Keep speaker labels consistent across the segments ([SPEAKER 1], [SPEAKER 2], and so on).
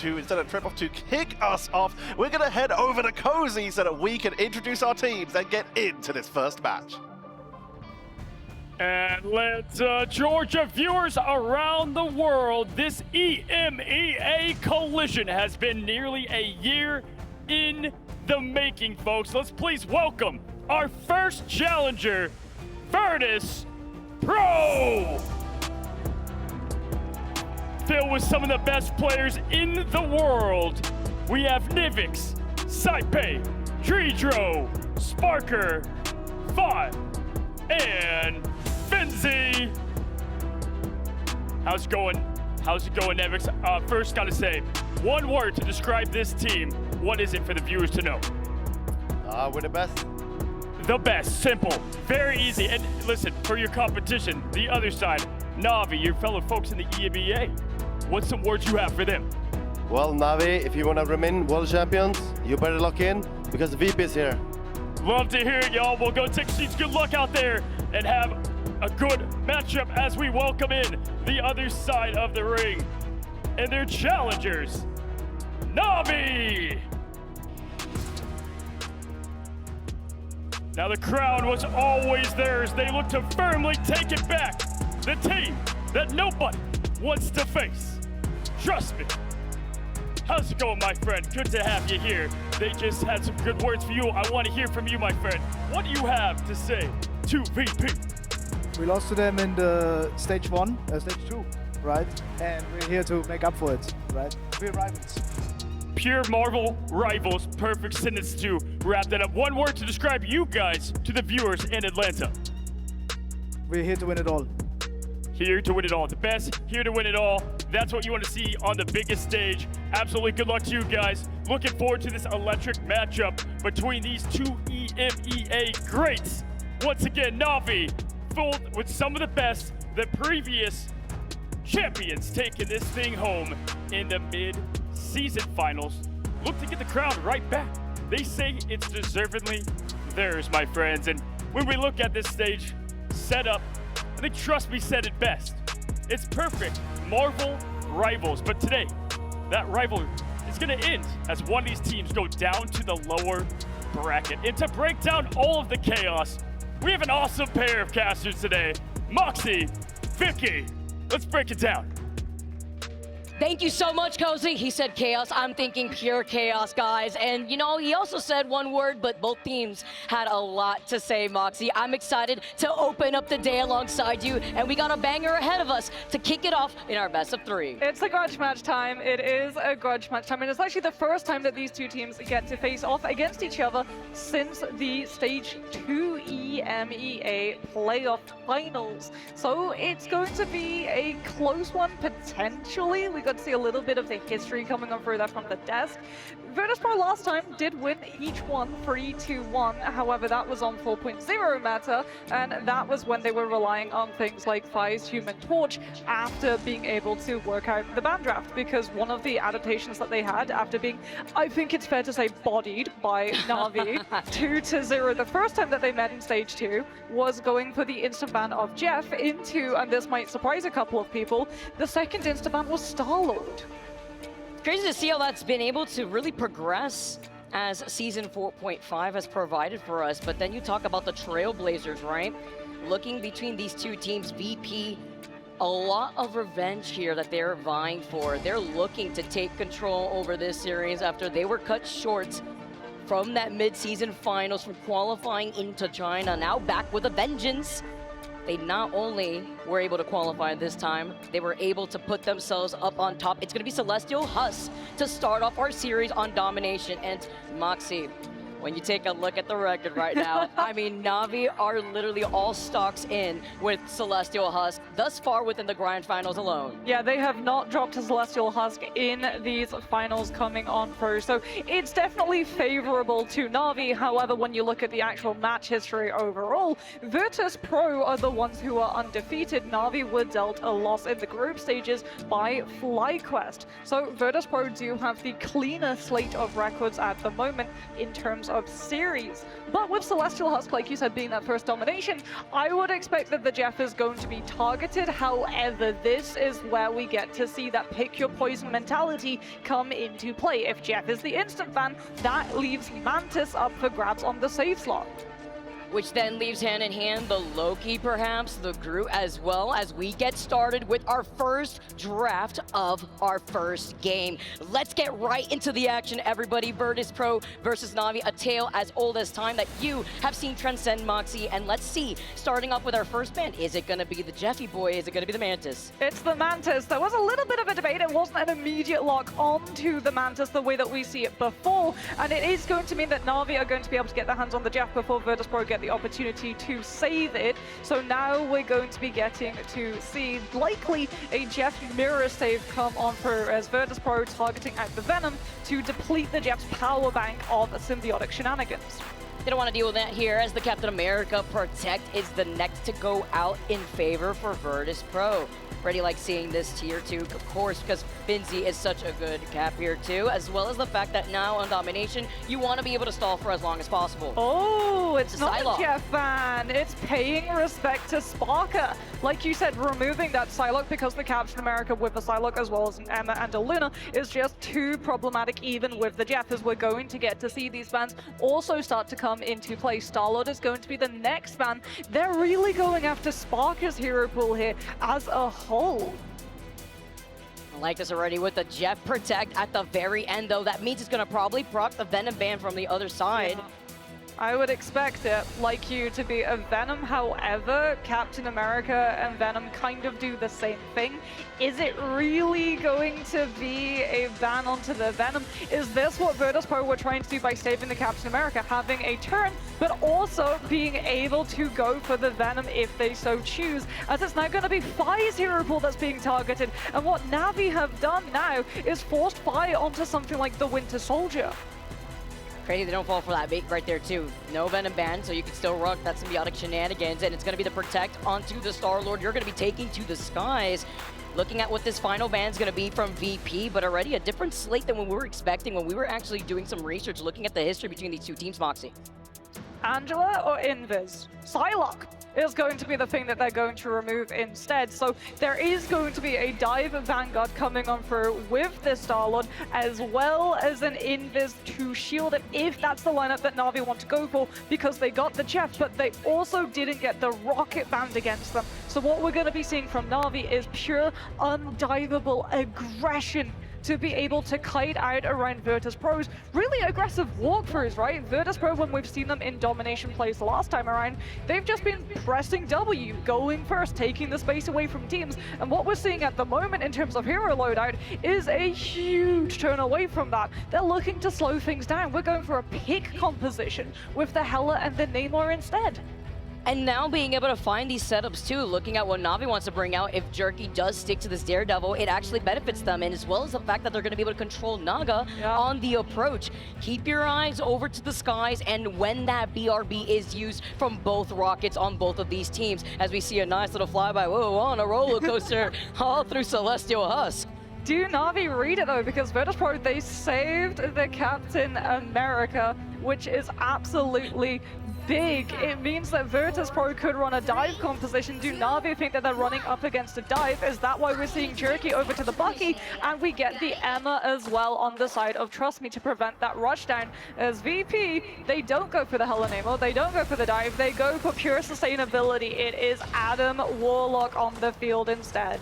[SPEAKER 1] 2 instead of Trip-Off to kick us off. We're going to head over to Cozy so that we can introduce our teams and get into this first match.
[SPEAKER 2] Atlanta, Georgia viewers around the world, this EMEA collision has been nearly a year in the making, folks. Let's please welcome our first challenger, Virtus Pro! Filled with some of the best players in the world. We have Nivix, Saipe, Tridro, Sparker, Font, and Vincere. How's it going? How's it going, Nivix? First, gotta say, one word to describe this team. What is it for the viewers to know?
[SPEAKER 3] We're the best.
[SPEAKER 2] The best, simple, very easy. And listen, for your competition, the other side, Navi, your fellow folks in the EMEA, what's some words you have for them?
[SPEAKER 3] Well, Navi, if you want to remain world champions, you better lock in because the VP is here.
[SPEAKER 2] Love to hear it, y'all. We'll go take seats. Good luck out there and have a good matchup as we welcome in the other side of the ring and their challengers, Navi. Now the crowd was always theirs. They look to firmly take it back. The team that nobody wants to face. Trust me. How's it going, my friend? Good to have you here. They just had some good words for you. I want to hear from you, my friend. What do you have to say to VP?
[SPEAKER 4] We lost to them in the stage 2, right? And we're here to make up for it, right? We're rivals.
[SPEAKER 2] Pure Marvel rivals. Perfect sentence to wrap that up. One word to describe you guys to the viewers in Atlanta.
[SPEAKER 4] We're here to win it all.
[SPEAKER 2] Here to win it all. The best, here to win it all. That's what you want to see on the biggest stage. Absolutely good luck to you guys. Looking forward to this electric matchup between these two EMEA greats. Once again, Navi, full with some of the best, the previous champions taking this thing home in the mid-season finals. Look to get the crowd right back. They say it's deservedly theirs, my friends. And when we look at this stage setup, I think Trust Me said it best. It's perfect, Marvel rivals. But today, that rivalry is gonna end as one of these teams go down to the lower bracket. And to break down all of the chaos, we have an awesome pair of casters today. Moxie, Vicky, let's break it down.
[SPEAKER 5] Thank you so much, Cozy. He said chaos. I'm thinking pure chaos, guys. And, you know, he also said one word, but both teams had a lot to say, Moxie. I'm excited to open up the day alongside you, and we got a banger ahead of us to kick it off in our best of 3.
[SPEAKER 6] It's a grudge match time. It is a grudge match time, and it's actually the first time that these two teams get to face off against each other since the Stage 2 EMEA playoff finals. So it's going to be a close one, potentially. We got to see a little bit of the history coming on through that from the desk. Virtus Pro last time did win each one 3-1. However, that was on 4.0 meta, and that was when they were relying on things like Fire's Human Torch after being able to work out the ban draft, because one of the adaptations that they had after being, I think it's fair to say, bodied by Navi 2-0 the first time that they met in Stage 2 was going for the instant ban of Jeff into, and this might surprise a couple of people, the second instant ban was Star-Lord.
[SPEAKER 5] Crazy to see how that's been able to really progress as Season 4.5 has provided for us. But then you talk about the Trailblazers, right? Looking between these two teams, VP, a lot of revenge here that they're vying for. They're looking to take control over this series after they were cut short from that mid-season finals from qualifying into China. Now back with a vengeance. They not only were able to qualify this time, they were able to put themselves up on top. It's going to be Celestial Husk to start off our series on domination. And Moxie, when you take a look at the record right now, I mean, Navi are literally all stocks in with Celestial Husk thus far within the Grind Finals alone.
[SPEAKER 6] Yeah, they have not dropped a Celestial Husk in these finals coming on first, so it's definitely favorable to Navi. However, when you look at the actual match history overall, Virtus Pro are the ones who are undefeated. Navi were dealt a loss in the group stages by FlyQuest. So Virtus Pro do have the cleaner slate of records at the moment in terms of series. But with Celestial Husk, like you said, being that first domination, I would expect that the Jeff is going to be targeted. However, this is where we get to see that pick your poison mentality come into play. If Jeff is the instant ban, that leaves Mantis up for grabs on the save slot.
[SPEAKER 5] Which then leaves hand in hand the Loki, perhaps, the Groot, as well as we get started with our first draft of our first game. Let's get right into the action, everybody. Virtus Pro versus Na'Vi, a tale as old as time that you have seen transcend Moxie. And let's see, starting off with our first ban, is it going to be the Jeffy boy? Is it going to be the Mantis?
[SPEAKER 6] It's the Mantis. There was a little bit of a debate. It wasn't an immediate lock onto the Mantis the way that we see it before. And it is going to mean that Na'Vi are going to be able to get their hands on the Jeff before Virtus Pro get the opportunity to save it. So now we're going to be getting to see likely a Jeff mirror save come on through as Virtus Pro targeting out the Venom to deplete the Jeff's power bank of symbiotic shenanigans.
[SPEAKER 5] They don't want to deal with that here, as the Captain America Protect is the next to go out in favor for Virtus Pro. Already like seeing this tier 2, of course, because Vincere is such a good cap here too, as well as the fact that now on Domination, you want to be able to stall for as long as possible.
[SPEAKER 6] Oh, it's not
[SPEAKER 5] Psylocke.
[SPEAKER 6] a Jeff ban. It's paying respect to Sparker. Like you said, removing that Psylocke because the Captain America with the Psylocke as well as an Emma and a Luna is just too problematic even with the Jeff, as we're going to get to see these bans also start to come into play. Star-Lord is going to be the next ban. They're really going after Sparker's hero pool here as a whole.
[SPEAKER 5] I like this already with the Jeff Protect at the very end, though. That means it's going to probably proc the Venom ban from the other side.
[SPEAKER 6] Yeah. I would expect it, like you, to be a Venom. However, Captain America and Venom kind of do the same thing. Is it really going to be a ban onto the Venom? Is this what Virtus Pro were trying to do by saving the Captain America? Having a turn, but also being able to go for the Venom if they so choose, as it's now going to be Fi's hero pool that's being targeted. And what Na'Vi have done now is forced Fi onto something like the Winter Soldier.
[SPEAKER 5] Crazy they don't fall for that bait right there too. No Venom ban, so you can still rock that symbiotic shenanigans, and it's going to be the Protect onto the Star-Lord. You're going to be taking to the skies. Looking at what this final ban is going to be from VP, but already a different slate than what we were expecting when we were actually doing some research looking at the history between these two teams, Moxie.
[SPEAKER 6] Angela or Invis? Psylocke is going to be the thing that they're going to remove instead. So there is going to be a Dive Vanguard coming on through with this Star-Lord, as well as an Invis to shield it if that's the lineup that Na'Vi want to go for, because they got the Jeff, but they also didn't get the Rocket banned against them. So what we're going to be seeing from Na'Vi is pure undivable aggression to be able to kite out around Virtus Pro's really aggressive walkthroughs, right? Virtus Pro, when we've seen them in domination plays the last time around, they've just been pressing W, going first, taking the space away from teams. And what we're seeing at the moment in terms of hero loadout is a huge turn away from that. They're looking to slow things down. We're going for a pick composition with the Hela and the Namor instead.
[SPEAKER 5] And now being able to find these setups too, looking at what Na'Vi wants to bring out, if Jerky does stick to this Daredevil, it actually benefits them, and as well as the fact that they're going to be able to control Naga on the approach. Keep your eyes over to the skies, and when that BRB is used from both rockets on both of these teams, as we see a nice little flyby, whoa, on a roller coaster all through Celestial Husk.
[SPEAKER 6] Do Na'Vi read it though, because Virtus Pro, they saved the Captain America, which is absolutely big. It means that Virtus Pro could run a dive composition. Do Na'Vi think that they're running up against a dive? Is that why we're seeing Jerky over to the Bucky? And we get the Emma as well on the side of Trust Me to prevent that rush down. As VP, they don't go for the Hela Namor, they don't go for the dive, they go for pure sustainability. It is Adam Warlock on the field instead.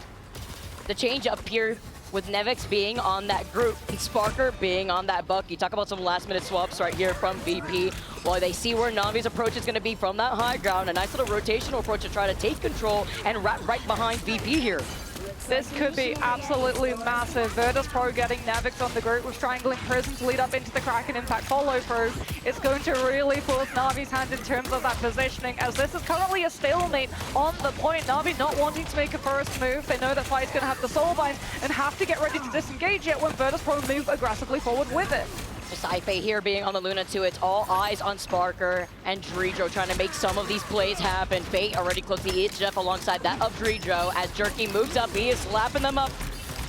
[SPEAKER 5] The change up here with Nevix being on that group and Sparker being on that Bucky. Talk about some last-minute swaps right here from VP. While they see where Na'Vi's approach is going to be from that high ground, a nice little rotational approach to try to take control and wrap right behind VP here.
[SPEAKER 6] This could be absolutely massive. Virtus Pro getting Nevix on the group with Strangling Prison to lead up into the Kraken Impact follow-through. It's going to really force Na'Vi's hand in terms of that positioning, as this is currently a stalemate on the point. Na'Vi not wanting to make a first move. They know that Fi's going to have the Soulbind and have to get ready to disengage it when Virtus Pro move aggressively forward with it.
[SPEAKER 5] Saife here being on the Luna too. It's all eyes on Sparker and Dredro trying to make some of these plays happen. Fate already close the Jeff alongside that of Dredro as Jerky moves up. He is slapping them up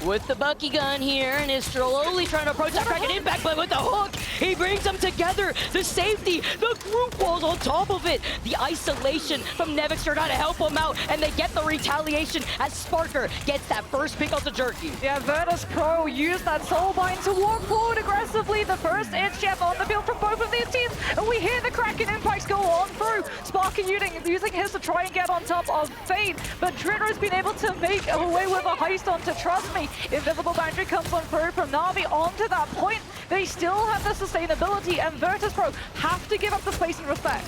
[SPEAKER 5] with the Bucky gun here and is slowly trying to approach that Kraken impact, but with the hook, he brings them together. The safety, the group walls on top of it. The isolation from Nevix trying to help him out, and they get the retaliation as Sparker gets that first pick off the Jerky.
[SPEAKER 6] Yeah, Virtus Pro used that Soulbind to walk forward aggressively. The first edge Jeff on the field from both of these teams, and we hear the Kraken impacts go on through. Sparker using his to try and get on top of Fade, but Dritter's been able to make away with a heist onto Trust Me. Invisible Boundary comes on through from Na'Vi onto that point. They still have the sustainability, and Virtus Pro have to give up the space and respect.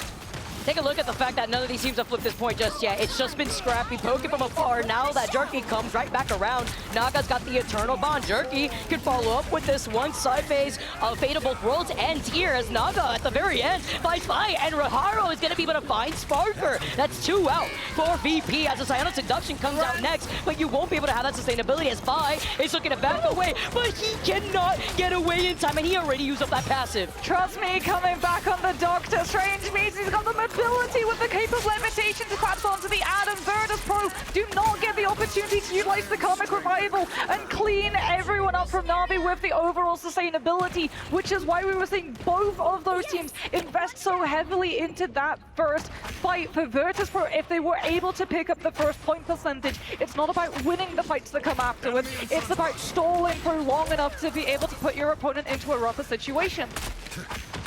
[SPEAKER 5] Take a look at the fact that none of these teams have flipped this point just yet. It's just been Scrappy poking from afar. Now that Jerky comes right back around. Naga's got the Eternal Bond. Jerky can follow up with this one side phase of Fate of Both Worlds ends here as Naga at the very end finds Spy, and Raharo is going to be able to find Sparker. That's 2 out for VP as the Psionic Seduction comes out next, but you won't be able to have that sustainability as Spy is looking to back away, but he cannot get away in time, and he already used up that passive.
[SPEAKER 6] Trust Me coming back on the Doctor Strange means he's got the ability with the capable limitation to collapse onto the Adam. Virtus Pro do not get the opportunity to utilize the Karmic Revival and clean everyone up from Na'Vi with the overall sustainability, which is why we were seeing both of those teams invest so heavily into that first fight. For Virtus Pro, if they were able to pick up the first point percentage, it's not about winning the fights that come afterwards, it's about stalling for long enough to be able to put your opponent into a rougher situation.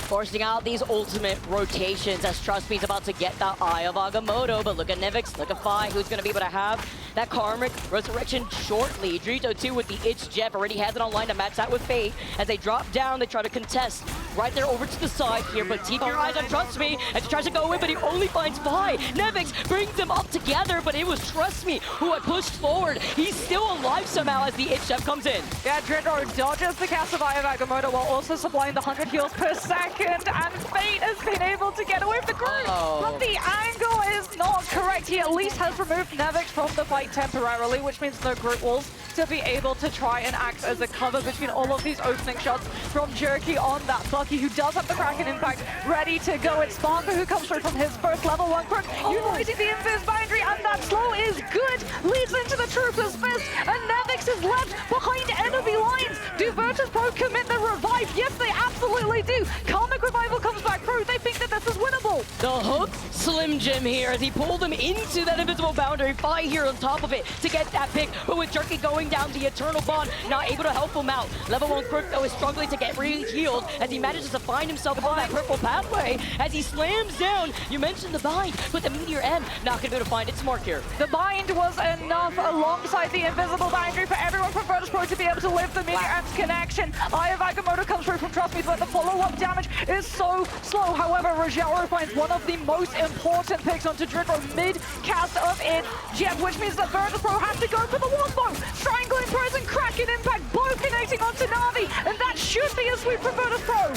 [SPEAKER 5] Forcing out these ultimate rotations as Trust Me's about to get the Eye of Agamotto, but look at Nevix, look at Fi, who's going to be able to have that Karmic Resurrection shortly. Drito too with the Itch Jeff already has it online to match that with Fate. As they drop down, they try to contest right there over to the side here, but keep your eyes on Trust Me as he tries to go in, but he only finds Fi. Nevix brings them up together, but it was Trust Me who had pushed forward. He's still alive somehow as the Itch Jeff comes in.
[SPEAKER 6] Yeah, Drito dodges the cast of Eye of Agamotto while also supplying the 100 heals per second. And Fate has been able to get away with the group, but the angle is not correct. He at least has removed Nevix from the fight temporarily, which means no group walls to be able to try and act as a cover between all of these opening shots from Jerky on that Bucky, who does have the Kraken impact ready to go. It's Sparker who comes through from his first level 1 crook, utilizing the Invis Boundary, and that slow is good, leads into the Trooper's Fist, and Nevix is left behind enemy lines. Do Virtus Pro commit the revive? Yes, they absolutely do. Karmic Revival comes back through. They think that this is winnable.
[SPEAKER 5] The hook Slim Jim here as he pulled him into that invisible boundary. Fi here on top of it to get that pick, but with Jerky going down, the Eternal Bond not able to help him out. Level 1 Crook though is struggling to get re-healed as he manages to find himself on that purple pathway as he slams down. You mentioned the bind, but the Meteor M not gonna be able to find its mark here.
[SPEAKER 6] The bind was enough alongside the invisible boundary for everyone from Virtus Pro to be able to live the Meteor M's connection. Eye of Agamotto comes through from Trust Me, but the follow-up damage is so slow. However, Rajaro finds one of the most important picks onto Dritro mid-cast of it, Jeff, which means that Virtus Pro have to go for the Wombo. Strangling throws and Kraken impact, both connecting onto Na'Vi, and that should be a sweep for Virtus Pro.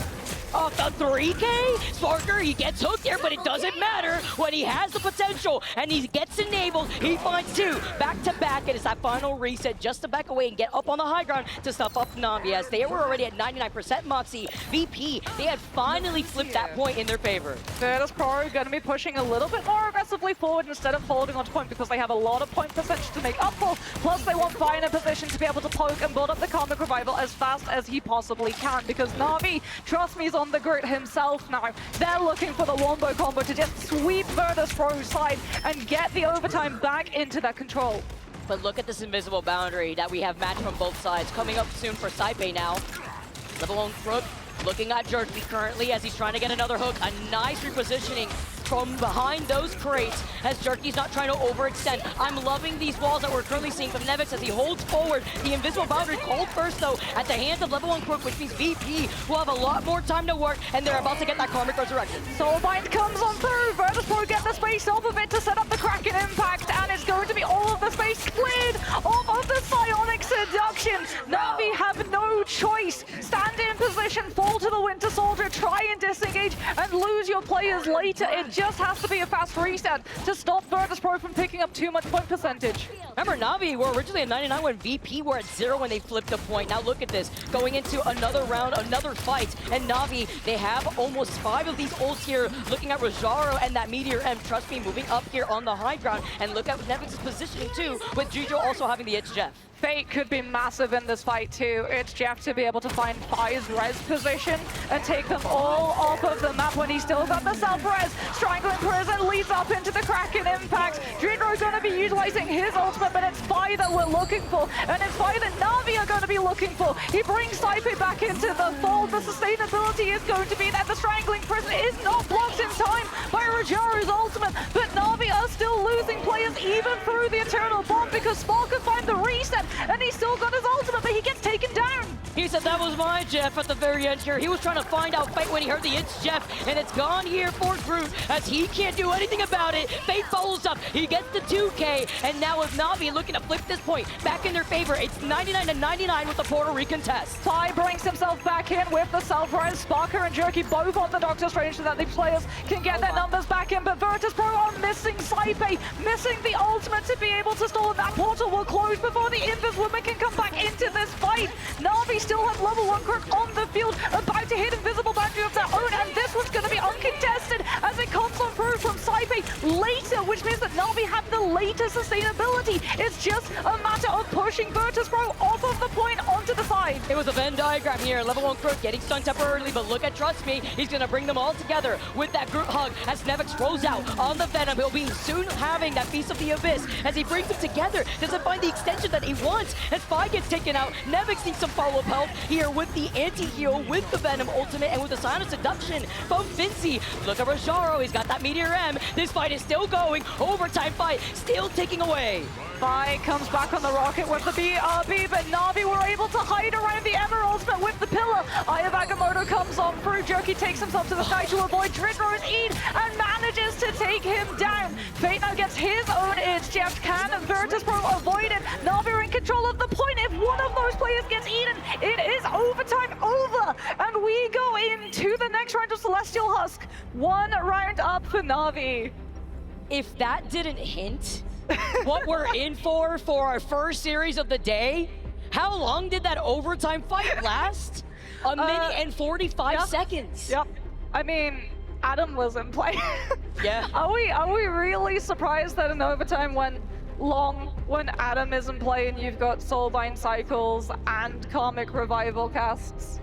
[SPEAKER 5] Off the 3K, Sparker, he gets hooked there, but it doesn't matter when he has the potential and he gets enabled. He finds 2 back-to-back, and it's that final reset just to back away and get up on the high ground to stuff up Na'Vi as they were already at 99% Moxie. VP, they had finally flipped that point in their favor.
[SPEAKER 6] Virtus Pro going to be pushing a little bit more aggressively forward instead of holding onto point because they have a lot of point percentage to make up for. Plus, they want Fi in a position to be able to poke and build up the Karmic Revival as fast as he possibly can because Na'Vi, Trust Me, is on the grid himself now. They're looking for the Wombo combo to just sweep Virtus Pro's side and get the overtime back into that control.
[SPEAKER 5] But look at this invisible boundary that we have matched from both sides. Coming up soon for Saipei now. Level 1 Crook looking at Jerky currently as he's trying to get another hook. A nice repositioning from behind those crates as Jerky's not trying to overextend. I'm loving these walls that we're currently seeing from Nevix as he holds forward. The invisible boundary called first though at the hands of level 1 Crook, which means VP will have a lot more time to work and they're about to get that Karmic Resurrection.
[SPEAKER 6] Soulbind comes on through. Virtus Pro get the space off of it to set up the Kraken impact, and it's going to be all of the space cleared off of the Psionic Seduction. Na'Vi have no choice. Stand in position, fall to the Winter Soldier, try and disengage and lose your players later. It just has to be a fast reset to stop Virtus Pro from picking up too much point percentage.
[SPEAKER 5] Remember, Na'Vi were originally at 99 when VP were at 0 when they flipped the point. Now look at this, going into another round, another fight, and Na'Vi, they have almost 5 of these ults here, looking at Rajaro and that Meteor M. Trust Me moving up here on the high ground, and look at Nevix's positioning too, with Jujo also having the Itch Jeff.
[SPEAKER 6] Fate could be massive in this fight too. It's Jeff to be able to find Fi's res position and take them all off of the map when he's still got the self-res. Strangling Prison leads up into the Kraken impact. Dridro going to be utilizing his ultimate, but it's Fi that we're looking for. And it's Fi that Na'Vi are going to be looking for. He brings Saipe back into the fold. The sustainability is going to be there. The Strangling Prison is not blocked in time by Rajaru's ultimate, but Na'Vi are still losing players even through the Eternal Bomb because Spark can find the reset. And he's still got his ultimate, but he gets taken down.
[SPEAKER 5] He said that was my Jeff at the very end here. He was trying to find out Fate when he heard the it's Jeff, and it's gone here for Groot as he can't do anything about it. Fate follows up, he gets the 2K, and now with Na'Vi looking to flip this point back in their favor, it's 99-99 with the Puerto Rican test.
[SPEAKER 6] Fi brings himself back in with the self-res. Sparker and Jerky both on the Doctor Strange so that the players can get their numbers back in, but Virtus Pro are missing Saipe, missing the ultimate to be able to stall. That portal will close before the Invis woman can come back into this fight. Na'Vi still have level 1 Crook on the field, about to hit Invisible Boundary of their own, and this one's going to be uncontested as it comes on through from Saipe later, which means that Na'Vi have the later sustainability. It's just a matter of pushing Virtus Pro off of the point onto the side.
[SPEAKER 5] It was a Venn diagram here. Level 1 Crook getting stunned temporarily, but look at Trust Me. He's going to bring them all together with that Groot hug as Nevix throws out on the Venom. He'll be soon having that Feast of the Abyss as he brings them together. Doesn't find the extension that he wants as Fi gets taken out. Nevix needs some follow-up help here with the anti-heal, with the Venom ultimate, and with the Silent Seduction from Vincere. Look at Rojaro. He's got that Meteor M. This fight is still going. Overtime fight still ticking away.
[SPEAKER 6] Fi comes back on the rocket with the BRB, but Na'Vi were able to hide around the Emeralds, but with the pillar, Eye of Agamotto comes on through. Jerky takes himself to the sky to avoid Dridro's Eid and manages to take him down. Fate now gets his own It's Jeff. Can Virtus Pro avoid it? Na'Vi are in control of the point. If one of those players gets eaten, it is overtime over. And we go into the next round of Celestial Husk. One round up for Na'Vi.
[SPEAKER 5] If that didn't hint what we're in for our first series of the day, how long did that overtime fight last? A minute and 45 seconds.
[SPEAKER 6] Yep. I mean, Adam was in play.
[SPEAKER 5] Yeah.
[SPEAKER 6] Are we really surprised that an overtime went long when Adam is in play and you've got Soulbind Cycles and Karmic Revival casts?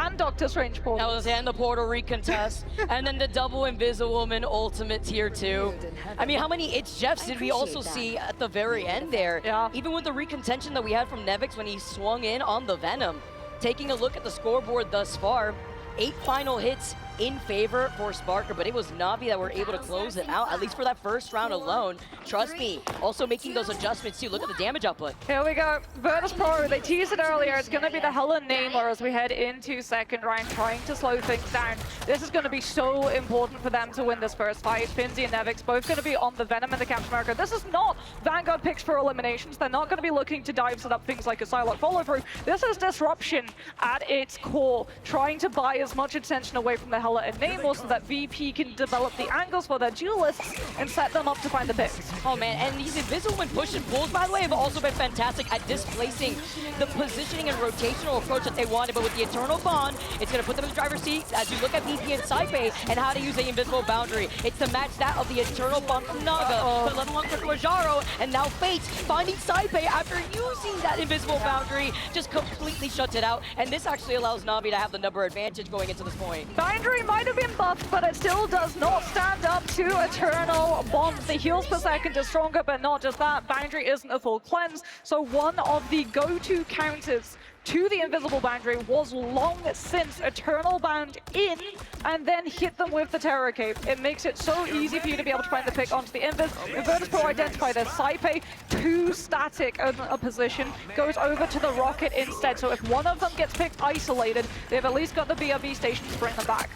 [SPEAKER 6] And Doctor Strange Portal.
[SPEAKER 5] That was and the Puerto Rican test, and then the double Invisiwoman ultimate tier 2. I mean, how many It's Jeffs did we also see at the very end there?
[SPEAKER 6] Yeah.
[SPEAKER 5] Even with the recontention that we had from Nevix when he swung in on the Venom. Taking a look at the scoreboard thus far, 8 final hits in favor for Sparker, but it was Na'Vi that were able to close it out, at least for that first round alone. Trust me, also making those adjustments too. Look at the damage output.
[SPEAKER 6] Here we go. Virtus Pro, they teased it earlier. It's going to be the Helen Namor as we head into second round, trying to slow things down. This is going to be so important for them to win this first fight. Finzi and Nevix both going to be on the Venom and the Captain America. This is not Vanguard picks for eliminations. They're not going to be looking to dive set up things like a Psylocke follow-through. This is disruption at its core, trying to buy as much attention away from the Hela and Namor so that VP can develop the angles for their duelists and set them up to find the picks.
[SPEAKER 5] Oh man, and these Invisible and push and pulls, by the way, have also been fantastic at displacing the positioning and rotational approach that they wanted, but with the Eternal Bond, it's going to put them in the driver's seat as you look at VP and Saipe and how to use the Invisible Boundary. It's to match that of the Eternal Bond from Naga, the level 1 for Rojaro, and now Fate finding Saipe after using that Invisible Boundary, just completely shuts it out, and this actually allows Na'Vi to have the number advantage going into this point.
[SPEAKER 6] Boundary might have been buffed, but it still does not stand up to Eternal Bombs. The heals per second is stronger, but not just that. Boundary isn't a full cleanse, so one of the go-to counters to the Invisible Boundary was long since Eternal Bound in and then hit them with the Terror Cape. It makes it so easy for you to be able to find the pick onto the Invis. Virtus Pro identify their Saipe, too static in a position, goes over to the Rocket instead. So if one of them gets picked isolated, they've at least got the BRB station to bring them back.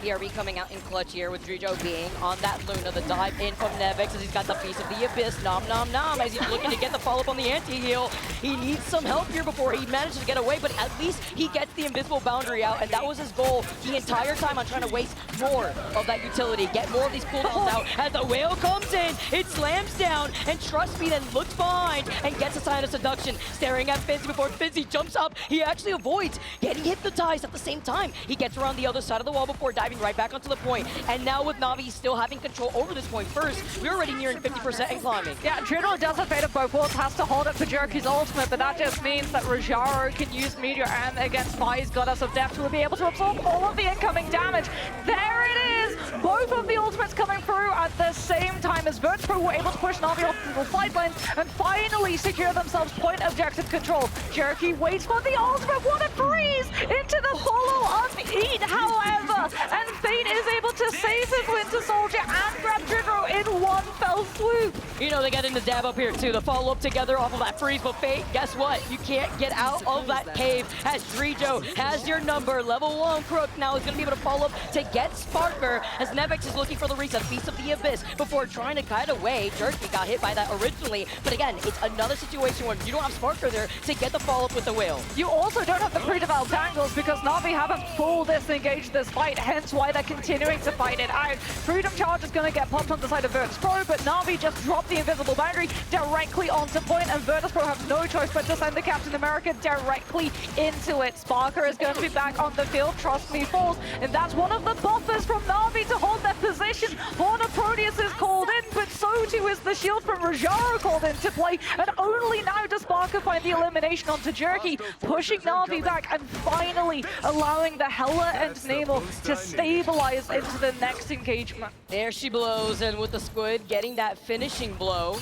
[SPEAKER 5] BRB coming out in clutch here with Dridro being on that Luna, the dive in from Nevix as he's got the Feast of the Abyss, nom nom nom, as he's looking to get the follow-up on the anti-heal. He needs some help here before he manages to get away, but at least he gets the Invisible Boundary out, and that was his goal the entire time on trying to waste more of that utility, get more of these cooldowns out. As the whale comes in, it slams down, and Trust Me then looks behind and gets a sign of seduction, staring at Finzi before Finzi jumps up. He actually avoids getting hypnotized at the same time. He gets around the other side of the wall before diving driving right back onto the point. And now with Na'Vi still having control over this point first, we're already nearing 50% and climbing.
[SPEAKER 6] Yeah, Juno does a fate of both worlds, has to hold it for Jerky's ultimate, but that just means that Rajaro can use Meteor and against Vi's Goddess of Depth will be able to absorb all of the incoming damage. There it is! Both of the ultimates coming through at the same time as Virtus.pro were able to push Na'Vi off the sidelines and finally secure themselves point objective control. Jerky waits for the ultimate, what a freeze! Into the follow-up eat, however, and Fate is able to save his Winter Soldier and grab Juno in one fell swoop.
[SPEAKER 5] You know, they get in the dab up here too. The follow-up together off of that freeze, but Fate, guess what? You can't get out of that cave as Drijo has your number. Level 1 Crook now is going to be able to follow up to get Sparker as Nevix is looking for the reset, Beast of the Abyss, before trying to kite away. Jerky got hit by that originally, but again, it's another situation where you don't have Sparker there to get the follow-up with the whale.
[SPEAKER 6] You also don't have the pre-developed angles because Na'Vi haven't full disengaged this fight, hence why they're continuing to fight it out. Freedom Charge is going to get popped on the side of Virtus.pro, but Na'Vi just dropped the invisible boundary directly onto point, and Virtus.pro have no choice but to send the Captain America directly into it. Sparker is going to be back on the field, trust me, falls, and that's one of the buffers from Na'Vi to hold their position. Horn of Proteus is called in, but so too is the shield from Rajaro called into play, and only now does Sparker find the elimination onto Jerky, pushing Na'Vi back and finally allowing the Hela and Namor to stabilize into the next engagement.
[SPEAKER 5] There she blows, and with the Squid getting that finishing blow.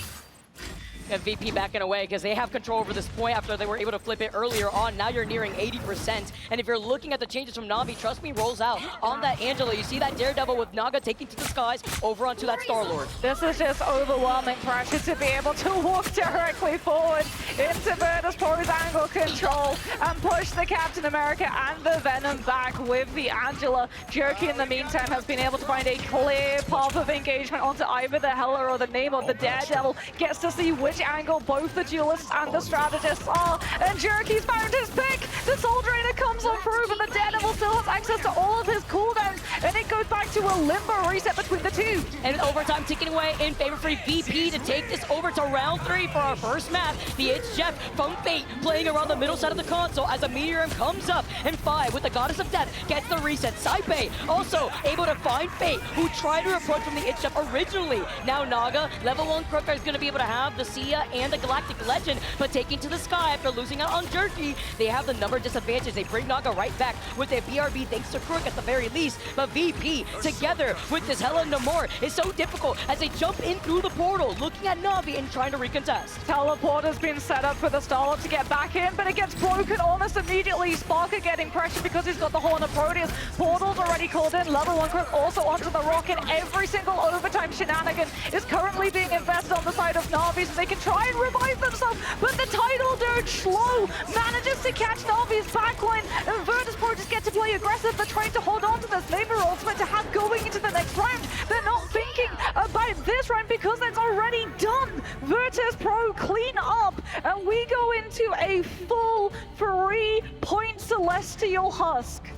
[SPEAKER 5] And VP backing away because they have control over this point after they were able to flip it earlier on. Now you're nearing 80%. And if you're looking at the changes from Na'Vi, trust me, rolls out on that Angela. You see that Daredevil with Naga taking to the skies over onto that Star-Lord.
[SPEAKER 6] This is just overwhelming pressure to be able to walk directly forward into Virtus.pro's angle control and push the Captain America and the Venom back with the Angela. Jerky, in the meantime, has been able to find a clear path of engagement onto either the Hela or the Namor. The Daredevil gets to see which angle both the duelists and the strategists are, and Jerky's found his pick. The Soul Drainer comes on through, but the Daredevil still has access to all of his cooldowns, and it goes back to a limbo reset between the two.
[SPEAKER 5] And overtime ticking away in favor for VP to take this over to round 3 for our first map. The It's Jeff from Fate playing around the middle side of the console as a Meteor comes up, and 5 with the Goddess of Death gets the reset. Saipe also able to find Fate, who tried to approach from the It's Jeff originally. Now Naga, level 1 Crook is going to be able to have the Sia and the Galactic Legend, but taking to the sky after losing out on Jerky. They have the number disadvantage. They bring Naga right back with their BRB thanks to Crook at the very least, but VP together with this Hela Namor is so difficult as they jump in through the portal, looking at Na'Vi and trying to recontest.
[SPEAKER 6] Teleport has been set up for the Starlord to get back in, but it gets broken almost immediately. Sparker getting pressure because he's got the Horn of Proteus. Portal's already called in. Level 1 Crook also onto the Rocket. Every single overtime shenanigan is currently being invested on the side of Na'Vi so they can try and revive themselves, but the Tidal Dirge slow manages to catch Na'Vi's backline, and Virtus.pro just get to play aggressive. They're trying to hold on to this Neighbor ultimate to have going into the next round. They're not thinking about this round because that's already done. Virtus.pro clean up, and we go into a full 3-point Celestial Husk.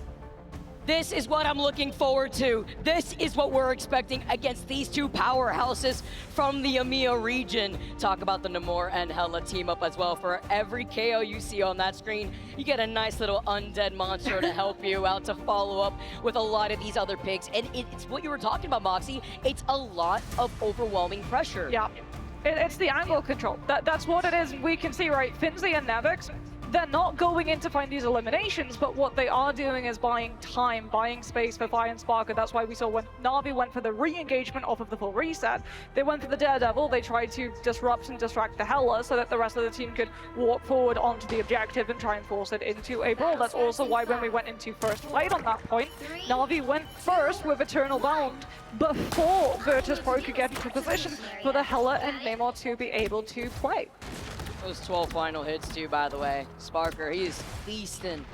[SPEAKER 5] This is what I'm looking forward to. This is what we're expecting against these two powerhouses from the EMEA region. Talk about the Namor and Hela team up as well. For every KO you see on that screen, you get a nice little undead monster to help you out to follow up with a lot of these other picks. And it's what you were talking about, Moxie. It's a lot of overwhelming pressure.
[SPEAKER 6] Yeah, it's the angle control. That's what it is. We can see, right, Finzi and Nevix, they're not going in to find these eliminations, but what they are doing is buying time, buying space for Fire and Sparker. That's why we saw when Na'Vi went for the re-engagement off of the full reset, they went for the Daredevil. They tried to disrupt and distract the Hela so that the rest of the team could walk forward onto the objective and try and force it into a brawl. That's also why when we went into first fight on that point, Na'Vi went first with Eternal Bound before Virtus.pro could get into position for the Hela and Namor to be able to play.
[SPEAKER 5] Those 12 final hits too, by the way. Sparker, he is feasting.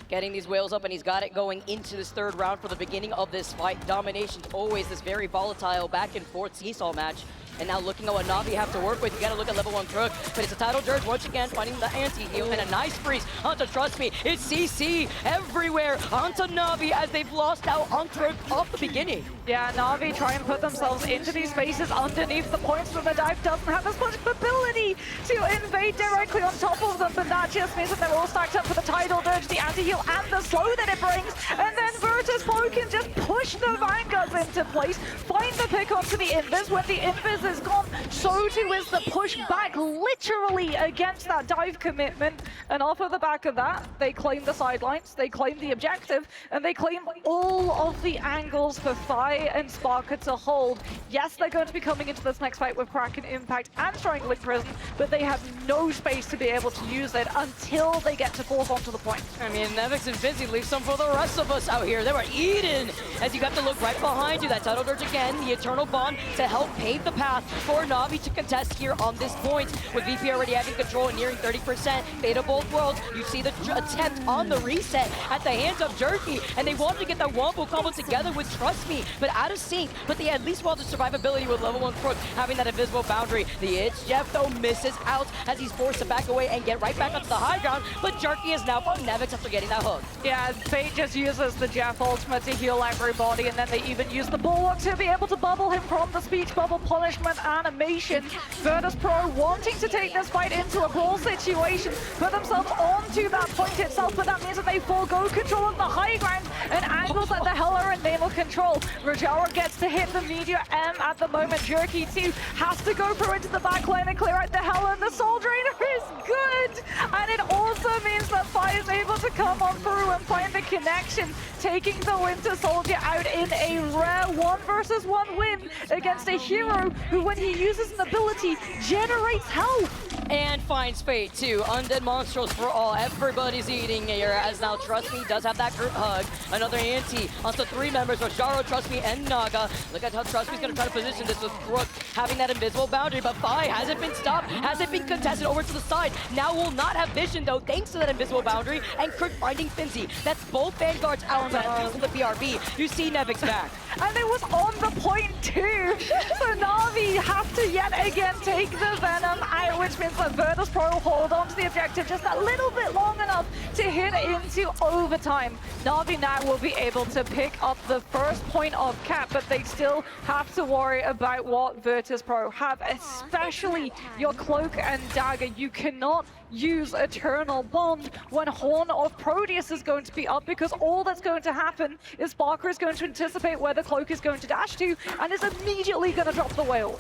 [SPEAKER 5] Getting these whales up, and he's got it going into this third round for the beginning of this fight. Domination's always this very volatile back and forth seesaw match. And now looking at what Na'Vi have to work with, you gotta look at level 1 Crook, but it's a Tidal Dirge once again, finding the anti-heal, and a nice freeze onto Trust Me. It's CC everywhere onto Na'Vi as they've lost out on Crook off the beginning.
[SPEAKER 6] Yeah, Na'Vi try and put themselves into these spaces underneath the points, but the dive doesn't have as much ability to invade directly on top of them, but that just means that they're all stacked up for the Tidal Dirge, the anti-heal, and the slow that it brings, and then Virtus.pro can just push the Vanguards into place, find the pick onto the Invis. When the Invis is gone, so too is the push back, literally against that dive commitment. And off of the back of that, they claim the sidelines, they claim the objective, and they claim all of the angles for Fi and Sparker to hold. Yes, they're going to be coming into this next fight with Kraken Impact and Strangling Prison, but they have no space to be able to use it until they get to force onto the point.
[SPEAKER 5] I mean, Nevix and Fizzy leave some for the rest of us out here. They were eaten as you got to look right behind you. That Tidal Dirge again, the Eternal Bond to help pave the path for Na'Vi to contest here on this point. With VP already having control and nearing 30%, Fate of both worlds, you see the attempt on the reset at the hands of Jerky, and they wanted to get that wombo combo together with Trust Me, but out of sync. But they had at least the survivability with level 1 Crook having that invisible boundary. The It's Jeff though misses out as he's forced to back away and get right back onto the high ground, but Jerky is now on Nevix after getting that hook.
[SPEAKER 6] Yeah, Fate just uses the Jeff ultimate to heal everybody, and then they even use the Bulwark to be able to bubble him from the speech bubble punishment animation. Virtus.pro wanting to take this fight into a brawl situation, put themselves onto that point itself, but that means that they forego control of the high ground and angles that the hell are in naval control. Rajara gets to hit the Meteor M at the moment. Jerky too has to go through into the back lane and clear out the hell, and the Soul Drainer is good! And it also means that Fi is able to come on through and find the connection, taking the Winter Soldier out in a rare 1 versus 1 win against a hero who, when he uses an ability, generates health.
[SPEAKER 5] And finds Fate too. Undead Monstros for all. Everybody's eating here as now Trust Me does have that group hug. Another anti onto 3 members, Rojaro, Trust Me, and Naga. Look at how Trust Me's gonna try to position this with Crook having that invisible boundary, but Fi hasn't been stopped, hasn't been contested over to the side. Now will not have vision though, thanks to that invisible boundary, and Crook finding Finzi. That's both Vanguards out from the PRB. You see Nevix back.
[SPEAKER 6] And it was on the point too. So Na'Vi have to yet again take the Venom out, which means that Virtus.pro hold on to the objective just a little bit long enough to hit into overtime. Na'Vi now will be able to pick up the first point of cap, but they still have to worry about what Virtus.pro have, especially your Cloak and Dagger. You cannot use Eternal Bond when Horn of Proteus is going to be up, because all that's going to happen is Sparker is going to anticipate where the Cloak is going to dash to and is immediately going to drop the whale.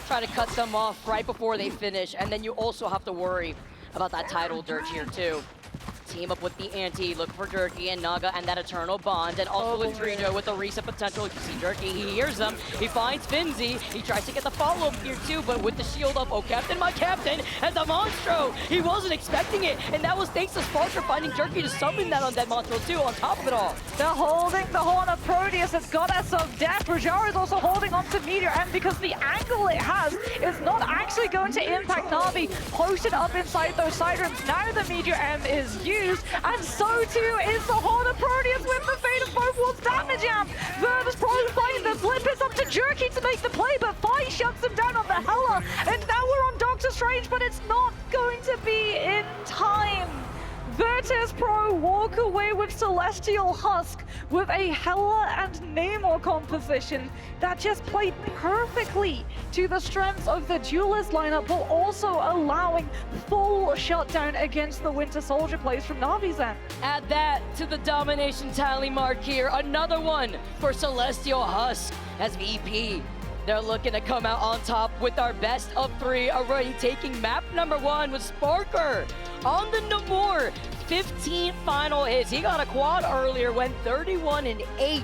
[SPEAKER 5] Try to cut them off right before they finish, and then you also have to worry about that Tidal Dirge here too. Team up with the Anti, look for Jerky and Naga and that Eternal Bond, and also with Trino with the reset potential. You see Jerky, he hears them, he finds Finzi, he tries to get the follow-up here too, but with the shield up, oh Captain, my Captain, and the Monstro, he wasn't expecting it, and that was thanks to Sparker finding Jerky to summon that Undead Monstro too on top of it all.
[SPEAKER 6] They're holding the Horn of Proteus, it's Goddess of Death. Rajara is also holding on to Meteor M because the angle it has is not actually going to impact Na'Vi. Posted up inside those side rooms, now the Meteor M is used, and so too is the Horn of Proteus with the Fate of both worlds damage jam. Virtus.pro find the flip, it's up to Jerky to make the play, but Fi shuts him down on the Hela, and now we're on Doctor Strange, but it's not going to be in time. Virtus.pro walk away with Celestial Husk with a Hela and Namor composition that just played perfectly to the strengths of the Duelist lineup, while also allowing full shutdown against the Winter Soldier plays from Na'Vi's end.
[SPEAKER 5] Add that to the domination tally mark here. Another one for Celestial Husk as VP. They're looking to come out on top with our best of 3, already taking map number 1 with Sparker on the Namor. 15 final hits. He got a quad earlier, went 31-8.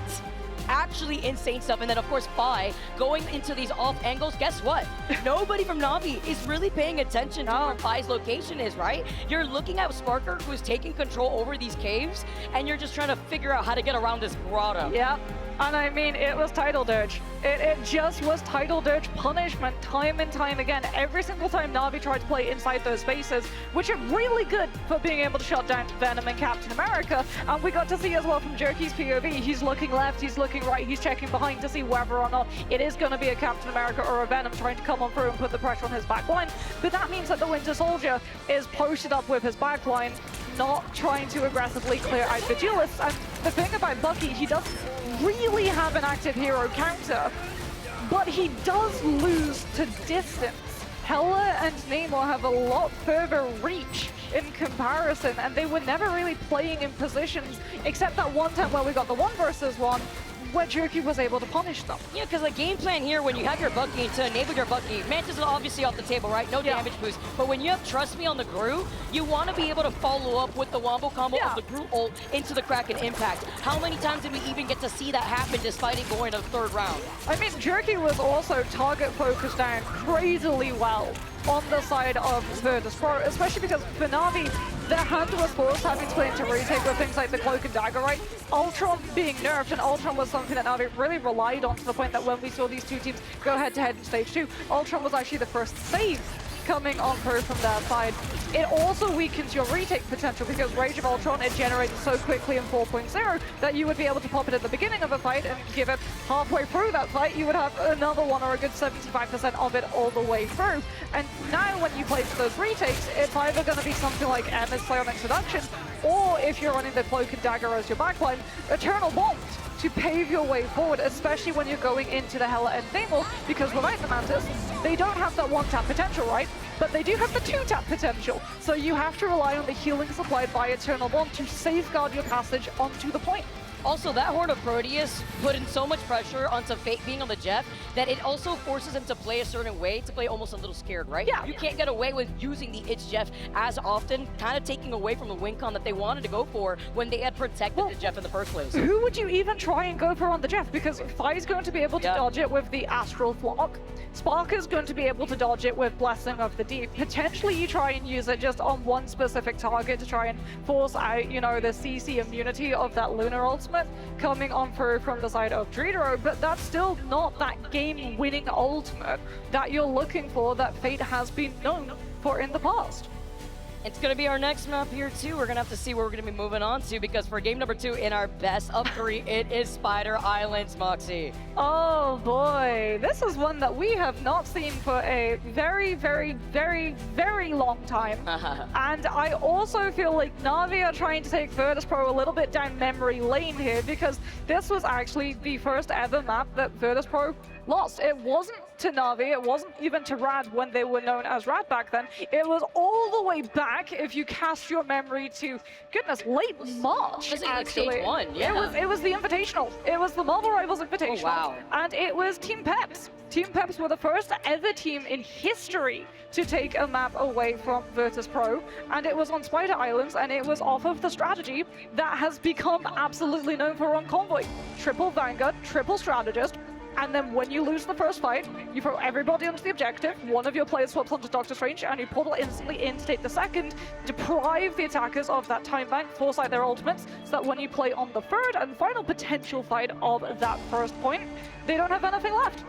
[SPEAKER 5] Actually insane stuff. And then of course Fi going into these off angles. Guess what? Nobody from Na'Vi is really paying attention to where Fi's location is, right? You're looking at Sparker, who's taking control over these caves, and you're just trying to figure out how to get around this grotto.
[SPEAKER 6] Yeah. And I mean, it was Tidal Dirge. It just was Tidal Dirge punishment time and time again. Every single time Na'Vi tried to play inside those spaces, which are really good for being able to shut down Venom and Captain America. And we got to see as well from Jerky's POV, he's looking left, he's looking right, he's checking behind to see whether or not it is going to be a Captain America or a Venom trying to come on through and put the pressure on his back line. But that means that the Winter Soldier is posted up with his back line, not trying to aggressively clear out the duelists. And the thing about Bucky, he doesn't really have an active hero counter, but he does lose to distance. Hella and Namor have a lot further reach in comparison, and they were never really playing in positions, except that one time where we got the 1 versus 1, where Jerky was able to punish them.
[SPEAKER 5] Yeah, because the game plan here, when you have your Bucky to enable your Bucky, Mantis is obviously off the table, right? No damage boost. But when you have Trust Me on the Gru, you want to be able to follow up with the Wombo combo of the Gru ult into the Kraken impact. How many times did we even get to see that happen despite it going to the 3rd round?
[SPEAKER 6] I mean, Jerky was also target focused down crazily well on the side of Virtus Pro, especially because for Na'Vi, their hand was forced having to play into retake with things like the Cloak and Dagger, right? Ultron being nerfed, and Ultron was something that Na'Vi really relied on, to the point that when we saw these two teams go head-to-head in Stage 2, Ultron was actually the first save coming on through from their side. It also weakens your retake potential, because Rage of Ultron, it generated so quickly in 4.0 that you would be able to pop it at the beginning of a fight, and give it halfway through that fight, you would have another one, or a good 75% of it all the way through. And now when you place those retakes, it's either going to be something like Emma's Psionic Seduction, or if you're running the Cloak and Dagger as your backline, Eternal Bolt to pave your way forward, especially when you're going into the Hela and Namor, because without the Mantis, they don't have that 1-tap potential, right? But they do have the 2-tap potential, so you have to rely on the healing supplied by Eternal Bond to safeguard your passage onto the point.
[SPEAKER 5] Also, that Horde of Proteus put in so much pressure onto Fate being on the Jeff that it also forces him to play a certain way, to play almost a little scared, right?
[SPEAKER 6] Yeah.
[SPEAKER 5] You can't get away with using the It's Jeff as often, kind of taking away from the win con that they wanted to go for when they had protected the Jeff in the first place.
[SPEAKER 6] Who would you even try and go for on the Jeff? Because Fi's going to be able to dodge it with the Astral Flock. Spark is going to be able to dodge it with Blessing of the Deep. Potentially you try and use it just on one specific target to try and force out, you know, the CC immunity of that Lunar ultimate coming on through from the side of Tridero, but that's still not that game-winning ultimate that you're looking for that Fate has been known for in the past.
[SPEAKER 5] It's going to be our next map here, too. We're going to have to see where we're going to be moving on to, because for game number 2 in our best of 3, it is Spider Islands, Moxie.
[SPEAKER 6] Oh boy, this is one that we have not seen for a very, very, very, very long time. And I also feel like Na'Vi are trying to take Virtus Pro a little bit down memory lane here, because this was actually the first ever map that Virtus Pro lost. It wasn't to Na'Vi, it wasn't even to Rad when they were known as Rad back then. It was all the way back, if you cast your memory to, goodness, late March, actually.
[SPEAKER 5] Stage 1, yeah.
[SPEAKER 6] It was the Invitational. It was the Marvel Rivals Invitational.
[SPEAKER 5] Oh, wow.
[SPEAKER 6] And it was Team POVS. Team POVS were the first ever team in history to take a map away from Virtus Pro, and it was on Spider Islands, and it was off of the strategy that has become absolutely known for on Convoy. Triple Vanguard, triple Strategist, and then when you lose the first fight, you throw everybody onto the objective, one of your players swaps onto Doctor Strange, and you portal instantly in to take the second, deprive the attackers of that time bank, force out their ultimates, so that when you play on the third and final potential fight of that first point, they don't have anything left.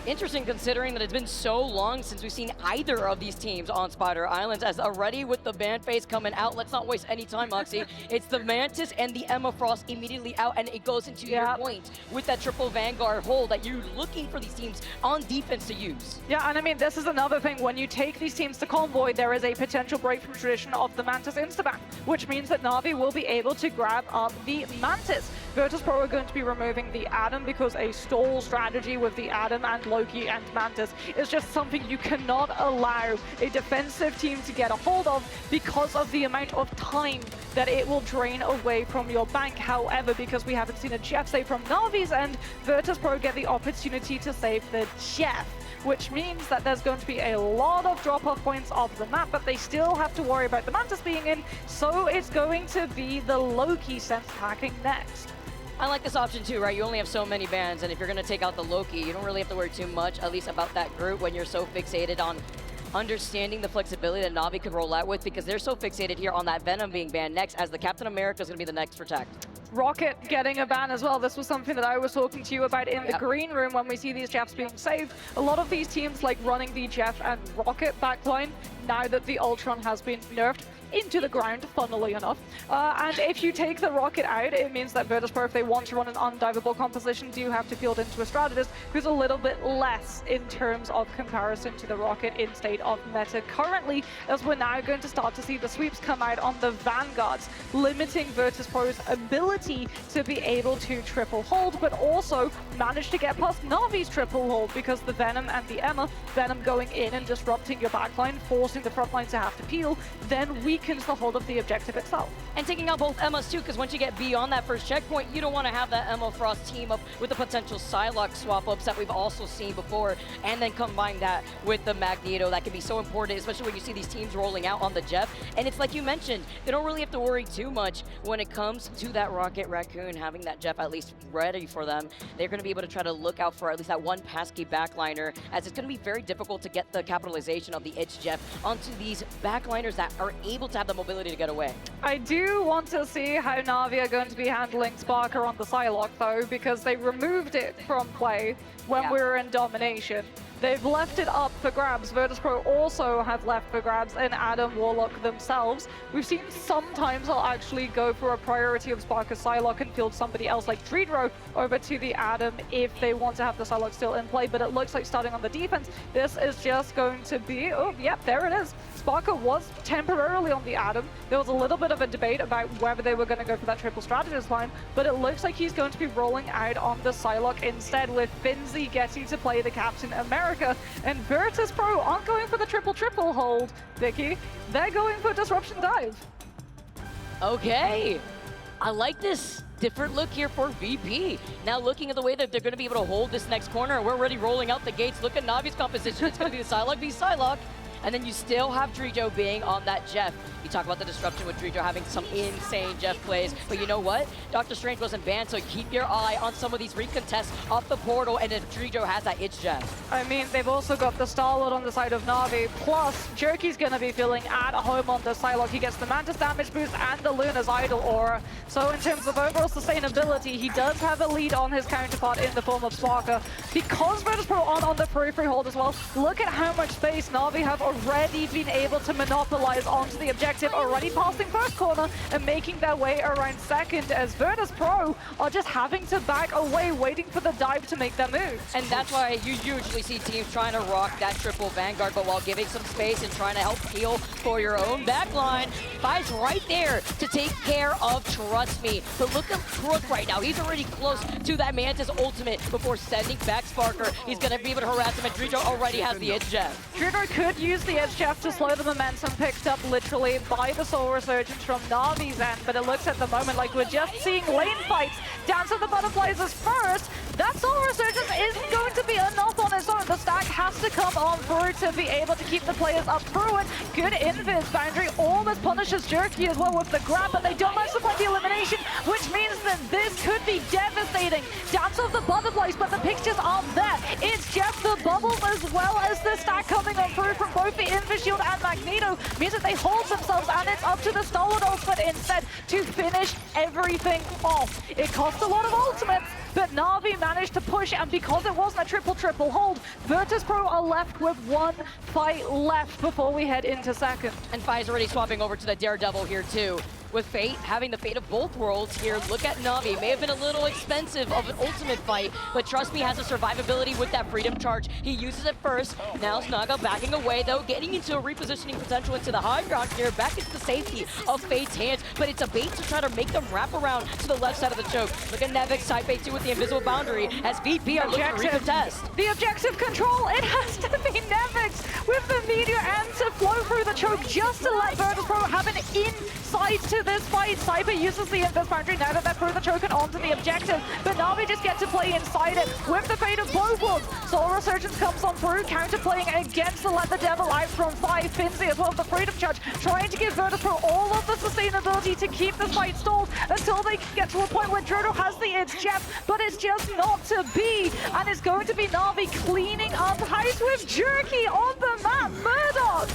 [SPEAKER 5] Interesting, considering that it's been so long since we've seen either of these teams on Spider Islands, as already with the ban phase coming out, let's not waste any time, Moxie. It's the Mantis and the Emma Frost immediately out, and it goes into your point with that triple Vanguard hold that you're looking for these teams on defense to use.
[SPEAKER 6] Yeah, and I mean, this is another thing. When you take these teams to Convoy, there is a potential break from tradition of the Mantis instaban, which means that Na'Vi will be able to grab up the Mantis. Virtus Pro are going to be removing the Adam, because a stall strategy with the Adam and Loki and Mantis is just something you cannot allow a defensive team to get a hold of, because of the amount of time that it will drain away from your bank. However, because we haven't seen a Jeff save from Na'Vi's end, Virtus Pro get the opportunity to save the Jeff, which means that there's going to be a lot of drop-off points of the map, but they still have to worry about the Mantis being in, so it's going to be the Loki sense hacking next.
[SPEAKER 5] I like this option too, right? You only have so many bans, and if you're going to take out the Loki, you don't really have to worry too much, at least about that group, when you're so fixated on understanding the flexibility that Na'Vi could roll out with, because they're so fixated here on that Venom being banned next, as the Captain America is going to be the next protect.
[SPEAKER 6] Rocket getting a ban as well. This was something that I was talking to you about in the green room when we see these Jeffs being saved. A lot of these teams like running the Jeff and Rocket backline, now that the Ultron has been nerfed. into the ground, funnily enough. And if you take the rocket out, it means that Virtus.pro, if they want to run an undivable composition, do have to field into a strategist who's a little bit less in terms of comparison to the rocket in state of meta currently, as we're now going to start to see the sweeps come out on the vanguards, limiting Virtus.pro's ability to be able to triple hold, but also manage to get past Navi's triple hold, because the Venom and the Emma, Venom going in and disrupting your backline, forcing the front line to have to peel, then weakens the hold of the objective itself.
[SPEAKER 5] And taking out both Emmas too, because once you get beyond that first checkpoint, you don't want to have that Emma Frost team up with the potential Psylocke swap-ups that we've also seen before, and then combine that with the Magneto. That can be so important, especially when you see these teams rolling out on the Jeff. And it's like you mentioned, they don't really have to worry too much when it comes to that Rocket Raccoon, having that Jeff at least ready for them. They're going to be able to try to look out for at least that one pesky backliner, as it's going to be very difficult to get the capitalization of the Itch Jeff onto these backliners that are able to have the mobility to get away.
[SPEAKER 6] I do want to see how Na'Vi are going to be handling Sparker on the Psylocke, though, because they removed it from play when we were in domination. They've left it up for grabs. Virtus.pro also have left for grabs, and Adam Warlock themselves. We've seen sometimes they'll actually go for a priority of Sparker Psylocke and field somebody else like Dreedro over to the Adam if they want to have the Psylocke still in play, but it looks like starting on the defense, this is just going to be, oh, yep, there it is. Sparker was temporarily on the Adam. There was a little bit of a debate about whether they were going to go for that triple strategist line, but it looks like he's going to be rolling out on the Psylocke instead, with Finzi getting to play the Captain America. And Virtus.pro aren't going for the triple hold, Vicky. They're going for Disruption Dive.
[SPEAKER 5] Okay. I like this different look here for VP. Now looking at the way that they're going to be able to hold this next corner, we're already rolling out the gates. Look at Navi's composition. It's going to be the Psylocke v Psylocke. And then you still have Dreedro being on that Jeff. You talk about the disruption with Dreedro having some insane Jeff plays, but you know what? Doctor Strange wasn't banned, so keep your eye on some of these recontests off the portal, and if Dreedro has that Itch Jeff.
[SPEAKER 6] I mean, they've also got the Star-Lord on the side of Na'Vi, plus Jerky's going to be feeling at home on the Psylocke. He gets the Mantis damage boost and the Luna's Idol aura. So in terms of overall sustainability, he does have a lead on his counterpart in the form of Sparker. Because Virtus.pro on the periphery hold as well, look at how much space Na'Vi have already been able to monopolize onto the objective, already passing first corner and making their way around second, as Virtus.pro are just having to back away, waiting for the dive to make their move.
[SPEAKER 5] And that's why you usually see teams trying to rock that triple Vanguard, but while giving some space and trying to help heal for your own backline. Five's right there to take care of Trust Me. But look at Crook right now. He's already close to that Mantis ultimate before sending back Sparker. He's going to be able to harass him, and Dreedro already has the Edge Jeff.
[SPEAKER 6] Dreedro could use the Edge Jeff to slow the momentum picked up literally by the Soul Resurgence from Navi's end, but it looks at the moment like we're just seeing lane fights. Dance of the Butterflies is first. That Soul Resurgence isn't going to be enough on its own. The stack has to come on through to be able to keep the players up through it. Good invis boundary almost punishes Jerky as well with the grab, but they don't manage to find the elimination, which means that this could be devastating. Dance of the Butterflies, but the pictures aren't there. It's Jeff the Bubbles as well as the stack coming on through from both the Invis Shield and Magneto, means that they hold themselves, and it's up to the Star-Lord ultimate instead to finish everything off. It cost a lot of ultimates, but Na'Vi managed to push, and because it wasn't a triple hold, Virtus.pro are left with one fight left before we head into second.
[SPEAKER 5] And Fi's already swapping over to the Daredevil here too. With Fate having the fate of both worlds here, look at Na'Vi. May have been a little expensive of an ultimate fight, but Trust Me has a survivability with that Freedom Charge. He uses it first. Now Snaga backing away though, getting into a repositioning potential into the high ground here, back into the safety of Fate's hands, but it's a bait to try to make them wrap around to the left side of the choke. Look at Nevix side bait too with the invisible boundary as VP are looking to recontest.
[SPEAKER 6] The objective control, it has to be Nevix with the meteor and to flow through the choke just to let Virtus.pro have an inside to this fight. Cyber uses the invis boundary now that they're through the choke and onto the objective, but Na'Vi just get to play inside it with the fate of both worlds. Soul Resurgence comes on through, counterplaying against the Let the Devil out from Fi. Finzi as well as the Freedom Charge, trying to give Virtus.pro all of the sustainability to keep the fight stalled until they can get to a point where Drodo has the Itch Jeff, but it's just not to be, and it's going to be Na'Vi cleaning up house with Jerky on the map. Murdoch!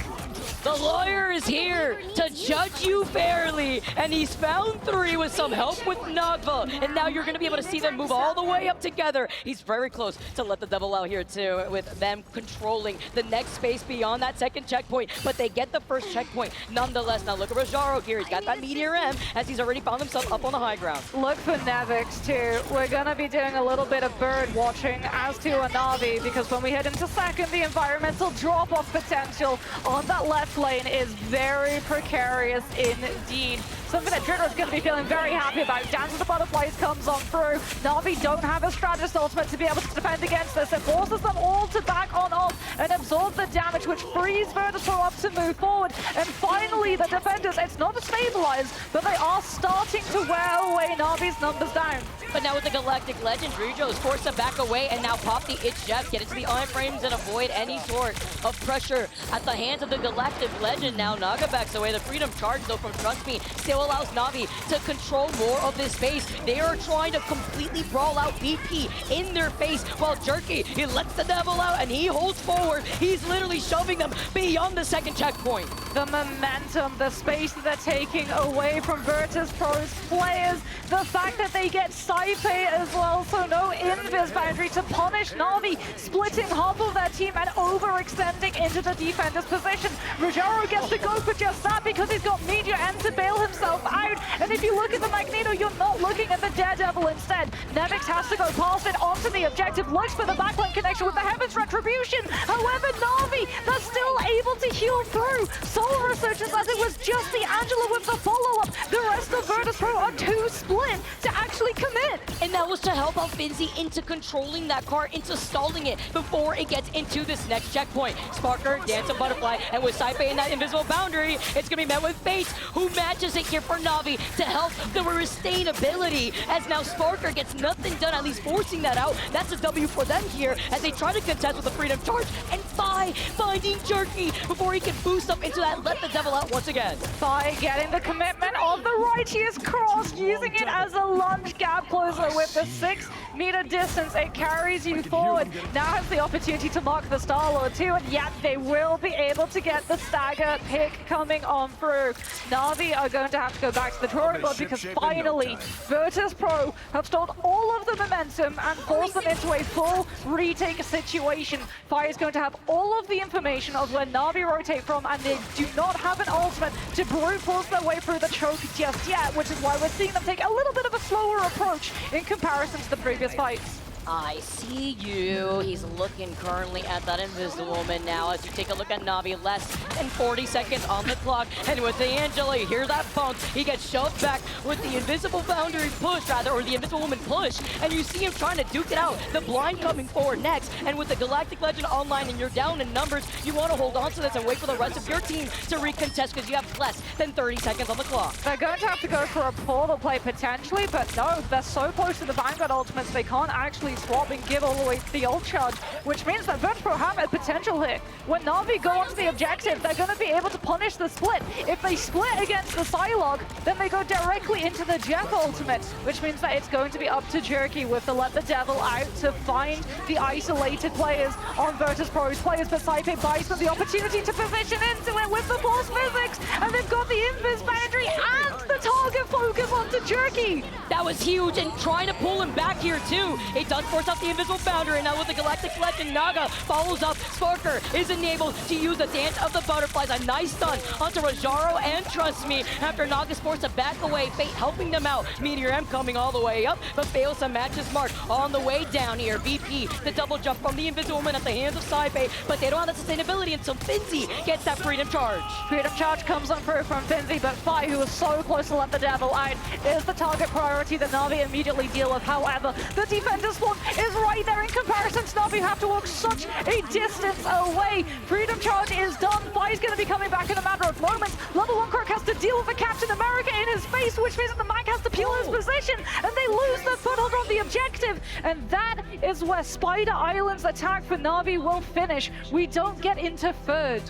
[SPEAKER 5] The lawyer is here to judge you fairly, and he's found 3 with some help with Nagva, and now you're going to be able to see them move all the way up together. He's very close to let the devil out here too, with them controlling the next space beyond that second checkpoint, but they get the first checkpoint nonetheless. Now look at Rojaro here. He's got that Meteor M, as he's already found himself up on the high ground.
[SPEAKER 6] Look for Nevix too. We're gonna be doing a little bit of bird watching as to a Na'Vi, because when we head into second, the environmental drop-off potential on that left lane is very precarious indeed. Something that Dritta's going to be feeling very happy about. Dance of the Butterflies comes on through. Na'Vi don't have a Stratus ultimate to be able to defend against this. It forces them all to back on off and absorb the damage, which frees Virtus.pro up to move forward. And finally, the defenders, it's not a stabilize, but they are starting to wear away Na'Vi's numbers down.
[SPEAKER 5] But now with the Galactic Legend, Rijo is forced to back away and now pop the Itch Jeff, get into the iframes and avoid any sort of pressure at the hands of the Galactic Legend. Now Naga backs away. The Freedom Charge, though, from Trust Me still allows Na'Vi to control more of this space. They are trying to completely brawl out BP in their face, while Jerky, he lets the devil out and he holds forward. He's literally shoving them beyond the second checkpoint.
[SPEAKER 6] The momentum, the space that they're taking away from Virtus.pro's players, the fact that they get Saipe as well, so no invis boundary to punish Na'Vi, splitting half of their team and overextending into the defender's position. Rojaro gets to go for just that because he's got Meteor M to bail himself out. And if you look at the Magneto, you're not looking at the Daredevil instead. Nevix has to go past it onto the objective, looks for the backline connection with the Heaven's Retribution. However, Na'Vi, they're still able to heal through. Soul Researchers, as it was just the Angela with the follow-up. The rest of Virtus.pro are too split to actually commit.
[SPEAKER 5] And that was to help out Vincere into controlling that car, into stalling it before it gets into this next checkpoint. Sparker, Dance of Butterfly, and with Saipe in that invisible boundary, it's going to be met with Fates, who matches it here for Na'Vi to help the sustainability, as now Sparker gets nothing done, at least forcing that out. That's a W for them here as they try to contest with the Freedom Charge, and Fi finding Jerky before he can boost up into that let the devil out once again.
[SPEAKER 6] Fi getting the commitment of the righteous cross, using it as a lunge gap closer with the 6-meter distance. It carries you forward. Now has the opportunity to mark the Star-Lord too, and yet they will be able to get the stagger pick coming on through. Na'Vi are going to have to go back to the drawing board because finally Virtus.pro have stalled all of the momentum and forced them into a full retake situation. Fi is going to have all of the information of where Na'Vi rotate from, and they do not have an ultimate to brute force their way through the choke just yet, which is why we're seeing them take a little bit of a slower approach in comparison to the previous fights.
[SPEAKER 5] I see you. He's looking currently at that Invisible Woman now as you take a look at Na'Vi. Less than 40 seconds on the clock. And with the Angela, you hear that funk. He gets shoved back with the Invisible Boundary push, rather, or the Invisible Woman push. And you see him trying to duke it out. The blind coming forward next. And with the Galactic Legend online and you're down in numbers, you want to hold on to this and wait for the rest of your team to recontest because you have less than 30 seconds on the clock.
[SPEAKER 6] They're going to have to go for a portal play potentially, but no, they're so close to the Vanguard ultimates, they can't actually swap and give all the way to the ult charge, which means that Virtus.pro have a potential here. When Na'Vi go onto the objective, they're going to be able to punish the split. If they split against the Psylocke, then they go directly into the Jeff ultimate, which means that it's going to be up to Jerky with the Let the Devil out to find the isolated players on Virtus.pro's players. But Saipe buys them the opportunity to position into it with the Force Physics, and they've got the Invis Boundary and the target focus onto Jerky.
[SPEAKER 5] That was huge, and trying to pull him back here too. It does force out the Invisible Boundary, and now with the Galactic Legend, Naga follows up. Sparker is enabled to use the Dance of the Butterflies. A nice stun onto Rojaro and Trust Me after Naga's forced to back away. Fate helping them out. Meteor M coming all the way up, but fails to match his mark on the way down here. VP, the double jump from the Invisible Woman at the hands of Saipe, but they don't have the sustainability until Vincere gets that Freedom Charge.
[SPEAKER 6] Freedom Charge comes on through from Vincere, but Fi, who was so close to Let the Devil out, is the target priority that Na'Vi immediately deal with. However, the defender spawn is right there in comparison to Na'Vi, have to walk such a distance away. Freedom Charge is done. Fi's going to be coming back in a matter of moments. Level 1 Croc has to deal with the Captain America in his face, which means that the Mag has to peel his position, and they lose their foothold on the objective. And that is where Spider Island's attack for Na'Vi will finish. We don't get into third.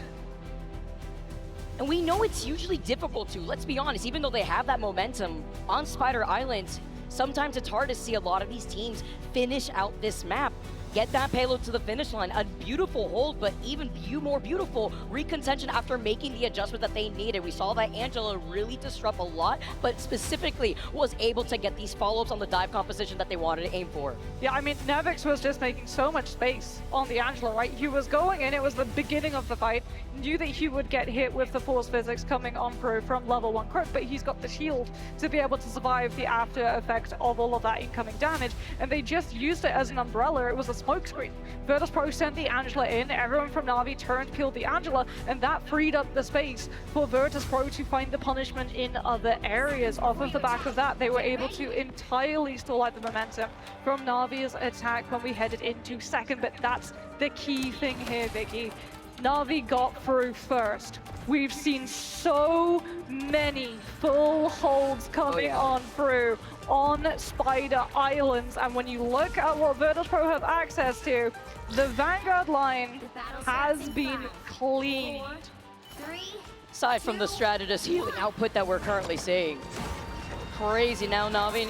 [SPEAKER 5] And we know it's usually difficult to, let's be honest, even though they have that momentum on Spider Island, sometimes it's hard to see a lot of these teams finish out this map. get that payload to the finish line. A beautiful hold, but even more beautiful recontention after making the adjustment that they needed. We saw that Angela really disrupt a lot, but specifically was able to get these follow-ups on the dive composition that they wanted to aim for.
[SPEAKER 6] Yeah, I mean, Nevix was just making so much space on the Angela, right? He was going in, it was the beginning of the fight, knew that he would get hit with the force physics coming on through from level 1 crit, but he's got the shield to be able to survive the after effect of all of that incoming damage, and they just used it as an umbrella. It was a smokescreen. Virtus.pro sent the Angela in, everyone from Na'Vi turned, killed the Angela, and that freed up the space for Virtus.pro to find the punishment in other areas. Off of the back of that, they were able to entirely stall out the momentum from Na'Vi's attack when we headed into second, but that's the key thing here, Vicky. Na'Vi got through first. We've seen so many full holds coming on through on Spider Islands, and when you look at what Virtus.pro have access to, the Vanguard line has been cleaned.
[SPEAKER 5] Aside from the Strategist healing output that we're currently seeing. Crazy now, Na'Vi.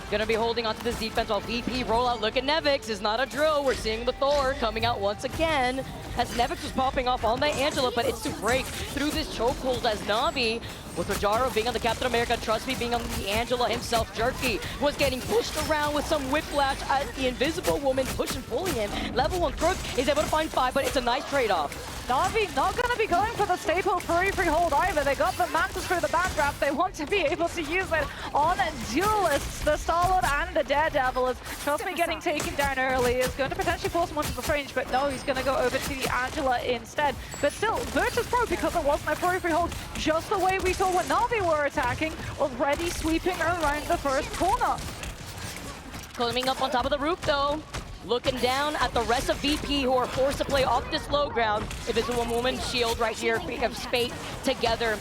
[SPEAKER 5] Gonna be holding onto this defense while VP rollout. Look at Nevix, is not a drill. We're seeing the Thor coming out once again as Nevix was popping off on the Angela, but it's to break through this chokehold as Na'Vi, with Rajaro being on the Captain America, Trust Me being on the Angela himself, Jerky was getting pushed around with some whiplash as the Invisible Woman pushing, pulling him. Level 1 Crook is able to find 5, but it's a nice trade-off.
[SPEAKER 6] Na'Vi not going to be going for the staple free hold either. They got the Mantis through the back wrap. They want to be able to use it on duelists, the Star-Lord and the Daredevil. As Trust Me getting taken down early is going to potentially force him onto the fringe, but no, he's going to go over to the Angela instead. But still, Virtus.pro, because it wasn't a free hold, just the way we saw when Na'Vi were attacking, already sweeping around the first corner.
[SPEAKER 5] Climbing up on top of the roof though. Looking down at the rest of VP who are forced to play off this low ground. Invisible Woman shield right here, we have Spate together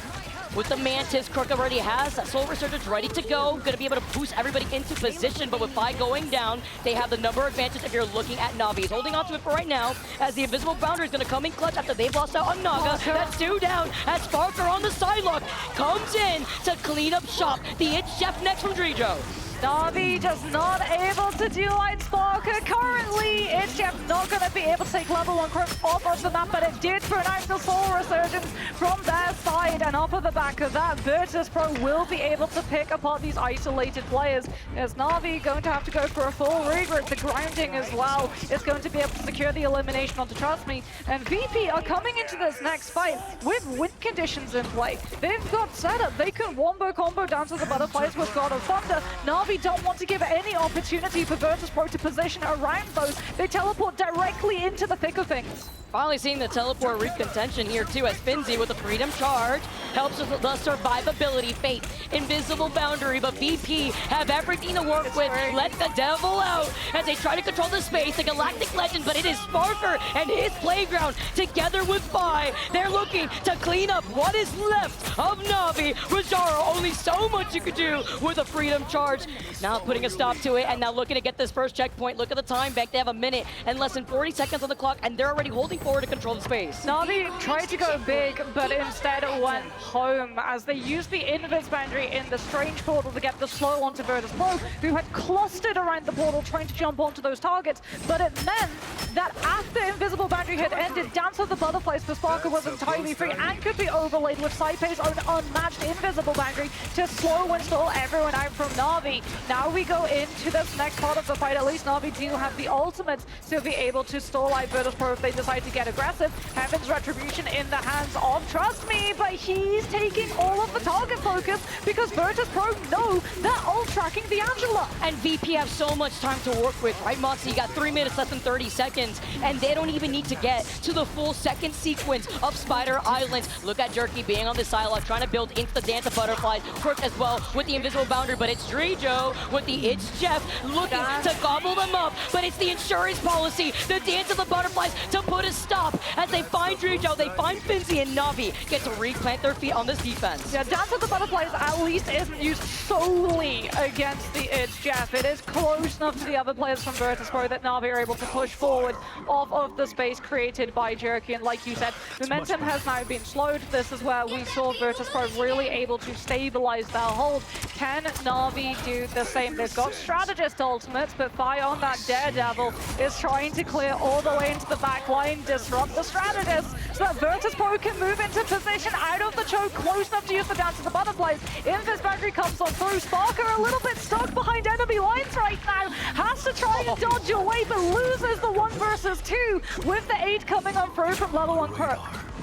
[SPEAKER 5] with the Mantis. Crook already has that Soul Resurgence ready to go. Gonna be able to boost everybody into position, but with Vi going down, they have the number advantage if you're looking at Na'Vi. He's holding on to it for right now, as the Invisible Boundary is gonna come in clutch after they've lost out on Naga. That's 2 down, as Sparker on the sidelock comes in to clean up shop. The It's Chef next from Drijo.
[SPEAKER 6] Na'Vi just not able to do Light Sparker currently. It's just not going to be able to take level 1 crit off of the map, but it did pronounce the Soul Resurgence from their side, and off of the back of that, Virtus.pro will be able to pick apart these isolated players, as Na'Vi going to have to go for a full regroup. The grounding as well is going to be able to secure the elimination onto Trust Me, and VP are coming into this next fight with wind conditions in play. They've got setup. They can wombo combo down to the butterflies with God of Thunder. Na'Vi don't want to give any opportunity for Virtus.pro to position around those. They teleport directly into the thick of things.
[SPEAKER 5] Finally seeing the teleport reap contention here too, as Finzi with the Freedom Charge helps with the survivability. Fate, Invisible Boundary, but VP have everything to work with. Let the devil out as they try to control the space. The Galactic Legend, but it is Sparker and his playground together with Vi. They're looking to clean up what is left of Na'Vi. Rajaro, only so much you could do with a Freedom Charge. Now putting a stop to it, and now looking to get this first checkpoint. Look at the time back. They have a minute and less than 40 seconds on the clock, and they're already holding forward to control the space.
[SPEAKER 6] Na'Vi tried to go big, but instead went home as they used the Invis Boundary in the Strange Portal to get the slow onto Virtus.pro, who had clustered around the portal trying to jump onto those targets, but it meant that after Invisible Boundary had ended, Dance of the Butterflies for Sparker was entirely free and could be overlaid with Saipei's own unmatched Invisible Boundary to slow and stall everyone out from Na'Vi. Now we go into this next part of the fight. At least Na'Vi do have the ultimates to be able to stall out Virtus.pro if they decide to get aggressive. Heaven's Retribution in the hands of Trust Me, but he's taking all of the target focus because Virtus.pro know they're ult tracking the Angela.
[SPEAKER 5] And VP have so much time to work with, right, Moxie? You got 3 minutes, less than 30 seconds, and they don't even need to get to the full second sequence of Spider Islands. Look at Jerky being on the sidelock, trying to build into the Dance of Butterflies. Crook as well with the Invisible Boundary, but it's Drijo with the It's Jeff looking to gobble them up, but it's the insurance policy, the Dance of the Butterflies to put a stop as they find Drijo, they find Vincere, and Na'Vi get to replant their feet on this defense.
[SPEAKER 6] Yeah, Dance of the Butterflies at least isn't used solely against the It's Jeff. It is close enough to the other players from Virtus.pro that Na'Vi are able to push forward off of the space created by Jerky. And like you said, momentum has now been slowed. This is where we saw Virtus.pro really able to stabilize their hold. Can Na'Vi do the same? They've got strategist ultimates, but Fi on that Daredevil is trying to clear all the way into the back line, disrupt the strategist, so that Virtus.pro can move into position out of the choke, close enough to use the Dance of the Butterflies. Infest Boundary comes on through. Sparker a little bit stuck behind enemy lines right now. Has to try and dodge away, but loses the 1 versus 2 with the 8 coming on through from level 1 Crook.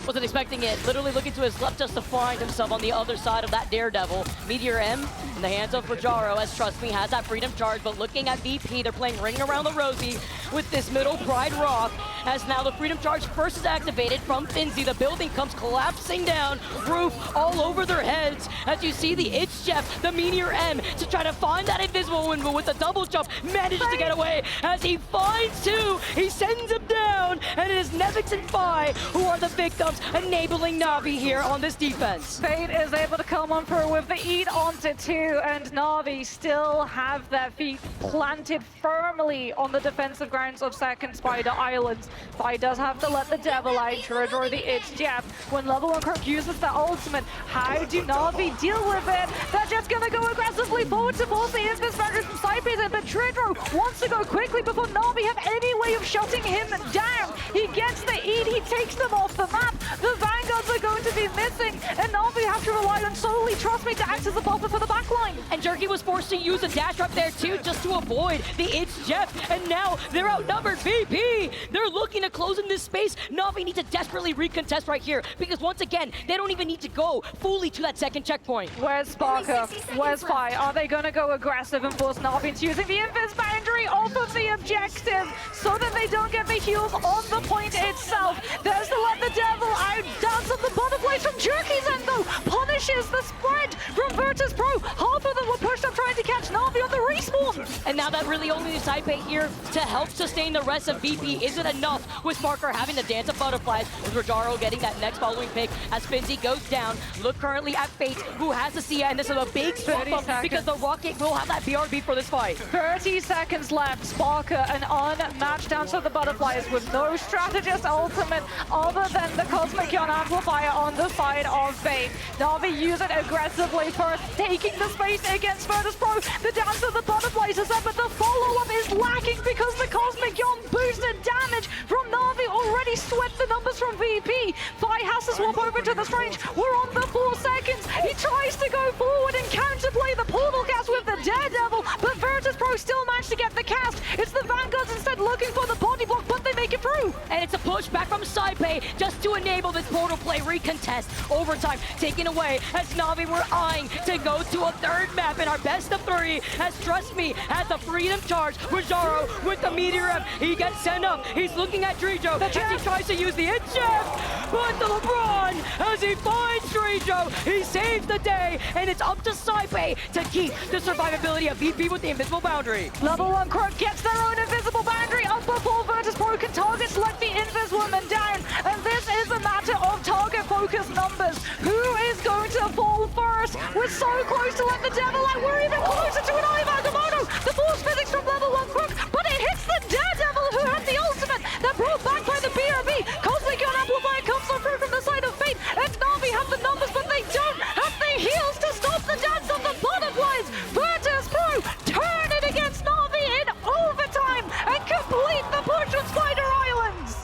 [SPEAKER 5] Wasn't expecting it. Literally looking to his left just to find himself on the other side of that Daredevil. Meteor M in the hands of Rajaro, as Trust Me has that freedom charge, but looking at VP, they're playing Ring Around the Rosie with this middle Pride Rock, as now the freedom charge first is activated from Vincere. The building comes collapsing down, roof all over their heads, as you see the It's Jeff, the Meteor M, to try to find that invisible one, but with the double jump, manages to get away, as he finds 2, he sends him down, and it is Nevix and Fi who are the victims, enabling Na'Vi here on this defense.
[SPEAKER 6] Fate is able to come on through with the eat onto 2, and Na'Vi still have their feet planted firmly on the defensive grounds of Second Spider Islands. Fi does have to let the Devil out, Drijo the It's Jeff. When level 1 Crook uses the ultimate, how do Na'Vi deal with it? They're just gonna go aggressively forward to force the Infest Boundary from Cypress, but Drijo wants to go quickly before Na'Vi have any way of shutting him down. He gets the eat, he takes them off the map. The Vanguards are going to be missing, and Na'Vi have to rely on solely Trust Me to act as a buffer for the backline.
[SPEAKER 5] And Jerky was forced to use a dash up there too, just to avoid the It's Jeff, and now they're outnumbered. VP, they're looking to close in this space. Na'Vi need to desperately recontest right here, because once again, they don't even need to go fully to that second checkpoint.
[SPEAKER 6] Where's Sparker? Where's Fi? Are they going to go aggressive and force Na'Vi into using the Infest Boundary off of the objective so that they don't get the heals on the point itself? There's to let the Devil out. Dance of the Butterflies from Jerky's end though punishes the spread from Virtus.pro. Half of them were pushed up trying to catch Na'Vi on the respawn.
[SPEAKER 5] And now that really only leaves Taipei here to help sustain the rest of VP isn't enough, with Sparker having the Dance of Butterflies, with Rajaro getting that next following pick as Finzi goes down. Look currently at Fate, who has the Cia, and this is a big swap up because the Rocket will have that BRB for this fight.
[SPEAKER 6] 30 seconds left. Sparker, an unmatched Dance of the Butterflies with no strategist ultimate other than the Cosmic Yon Amplifier on the side of Fate. Na'Vi use it aggressively first, taking the space against Virtus.pro. The Dance of the Butterflies is up, but the follow-up is lacking because the Cosmic Yon boosted damage from Na'Vi already swept the numbers from VP. Fi has to swap over to the Strange. We're on the 4 seconds. He tries to go forward and counterplay the portal cast with the Daredevil, but Virtus.pro still managed to get the cast. It's the Vanguards instead looking for the body block, but they make it through.
[SPEAKER 5] And it's a push back from Saipei just to enable this portal play recontest. Overtime taken away as Na'Vi were eyeing to go to a 3rd map in our best of 3, as Trust Me has the freedom charge. Rajaro with the Meteor M, he gets sent up. He's looking at Drijo as he tries to use the It's Jeff, but the LeBron as he finds Drijo. He saves the day, and it's up to Saipei to keep the survivability of VP with the Invisible Boundary.
[SPEAKER 6] Level 1 Crook gets their own Invisible Boundary up before Virtus.pro can target select the Invis woman down, and this is a matter of target focus numbers. Who is going to fall first? We're so close to let the Devil out. We're even closer to an Eye of Agamotto. The force physics from level 1 Crook, but it hits the Daredevil who had the ultimate that brought back by the BRB. Cosmic Yon Amplifier comes on through from the side of Fate, and Na'Vi have the numbers, but they don't have the heals to stop the Dance of the Butterflies. Virtus.pro turn it against Na'Vi in overtime and complete the push on Spider Islands.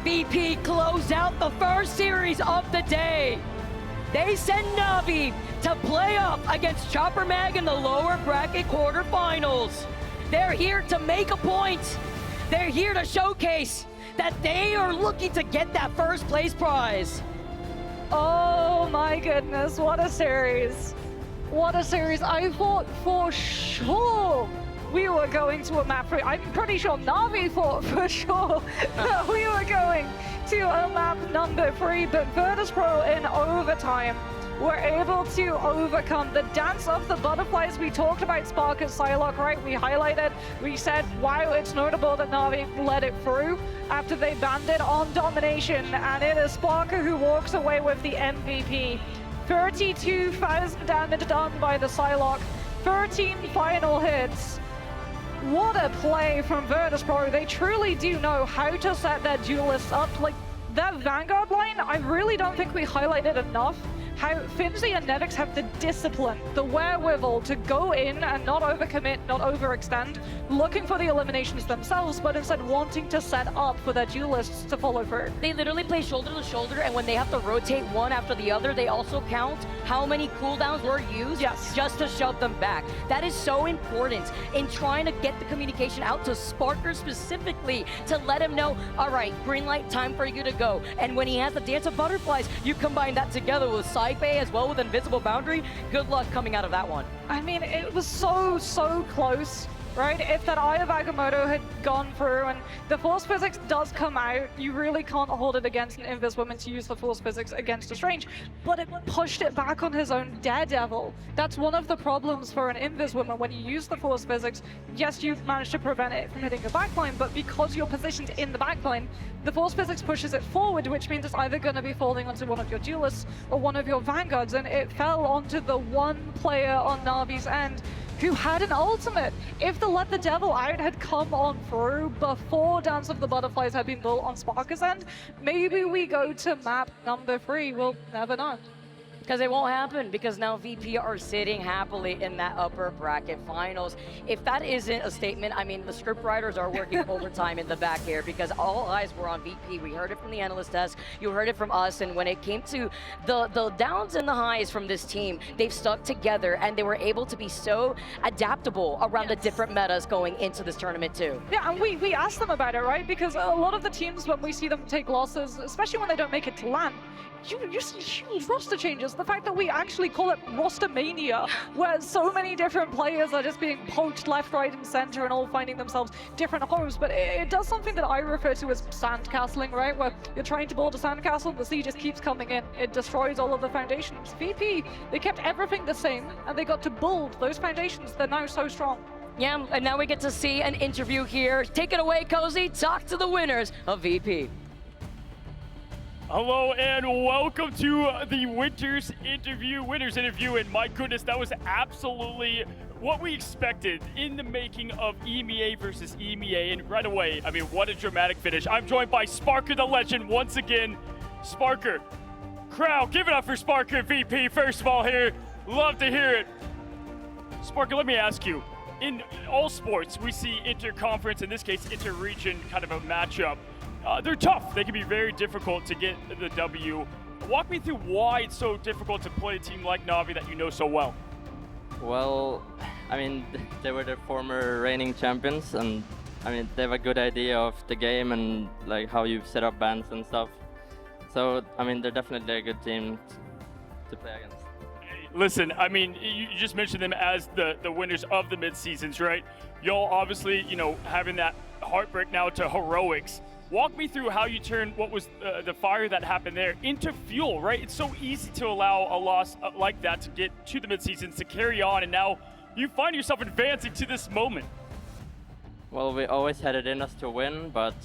[SPEAKER 5] VP close out the first series of the day. They send Na'Vi to play up against Chopper Mag in the lower bracket quarterfinals. They're here to make a point. They're here to showcase that they are looking to get that first place prize.
[SPEAKER 6] Oh my goodness, what a series. What a series. I thought for sure we were going to a map 3. I'm pretty sure Na'Vi thought for sure that we were going to a map number 3, but Virtus.pro in overtime were able to overcome the dance of the butterflies. We talked about Spark at Psylocke, right? We highlighted, we said, wow, it's notable that Na'Vi let it through after they banned it on domination, and it is Sparker who walks away with the MVP. 32,000 damage done by the Psylocke, 13 final hits. What a play from Virtus.pro. They truly do know how to set their duelists up. Like, that Vanguard line, I really don't think we highlighted enough how Fincere and Nevix have the discipline, the wherewithal to go in and not overcommit, not overextend, looking for the eliminations themselves, but instead wanting to set up for their duelists to follow through.
[SPEAKER 5] They literally play shoulder to shoulder, and when they have to rotate one after the other, they also count how many cooldowns were used just to shove them back. That is so important in trying to get the communication out to Sparker specifically to let him know, all right, green light, time for you to go. And when he has the Dance of Butterflies, you combine that together with Saipe as well with Invisible Boundary. Good luck coming out of that one.
[SPEAKER 6] I mean, it was so close, right? If that Eye of Agamotto had gone through and the Force Physics does come out, you really can't hold it against an Invis woman to use the Force Physics against a Strange, but it pushed it back on his own Daredevil. That's one of the problems for an Invis woman. When you use the Force Physics, yes, you've managed to prevent it from hitting the backline, but because you're positioned in the backline, the Force Physics pushes it forward, which means it's either going to be falling onto one of your duelists or one of your Vanguards, and it fell onto the one player on Na'Vi's end who had an ultimate. If the Let the Devil Out had come on through before Dance of the Butterflies had been built on Sparker's end, maybe we go to map number 3. We'll never know.
[SPEAKER 5] Because it won't happen, because now VP are sitting happily in that upper bracket finals. If that isn't a statement, I mean, the script writers are working overtime in the back here, because all eyes were on VP. We heard it from the analyst desk, you heard it from us, and when it came to the downs and the highs from this team, they've stuck together, and they were able to be so adaptable around the different metas going into this tournament too.
[SPEAKER 6] Yeah, and we asked them about it, right? Because a lot of the teams, when we see them take losses, especially when they don't make it to LAN, you see huge roster changes. The fact that we actually call it roster mania, where so many different players are just being poached left, right, and center and all finding themselves different homes. But it does something that I refer to as sandcastling, right? Where you're trying to build a sandcastle and the sea just keeps coming in. It destroys all of the foundations. VP, they kept everything the same and they got to build those foundations. They're now so strong.
[SPEAKER 5] Yeah, and now we get to see an interview here. Take it away, Cozy. Talk to the winners of VP.
[SPEAKER 2] Hello and welcome to the Winners interview, and my goodness, that was absolutely what we expected in the making of EMEA versus EMEA, and right away, I mean, what a dramatic finish. I'm joined by Sparker the Legend once again. Sparker, crowd, give it up for Sparker VP first of all here. Love to hear it. Sparker, let me ask you, in all sports, we see inter-conference, in this case, inter-region kind of a matchup. They're tough. They can be very difficult to get the W. Walk me through why it's so difficult to play a team like Na'Vi that you know so well.
[SPEAKER 7] Well, I mean, they were the former reigning champions, and I mean, they have a good idea of the game and like how you set up bans and stuff. So, I mean, they're definitely a good team to play against.
[SPEAKER 2] Listen, I mean, you just mentioned them as the winners of the mid-seasons, right? Y'all obviously, you know, having that heartbreak now to heroics. Walk me through how you turned what was the fire that happened there into fuel, right? It's so easy to allow a loss like that to get to the mid-seasons, to carry on, and now you find yourself advancing to this moment.
[SPEAKER 7] Well, we always had it in us to win, but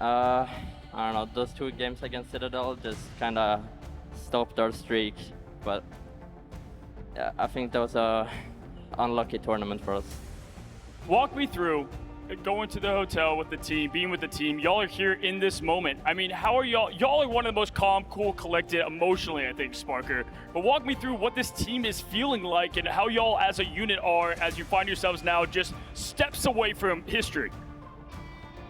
[SPEAKER 7] I don't know, those 2 games against Citadel just kind of stopped our streak. But yeah, I think that was a unlucky tournament for us.
[SPEAKER 2] Walk me through going to the hotel with the team, being with the team. Y'all are here in this moment. I mean, how are y'all? Y'all are one of the most calm, cool, collected emotionally, I think, Sparker. But walk me through what this team is feeling like and how y'all as a unit are as you find yourselves now just steps away from history.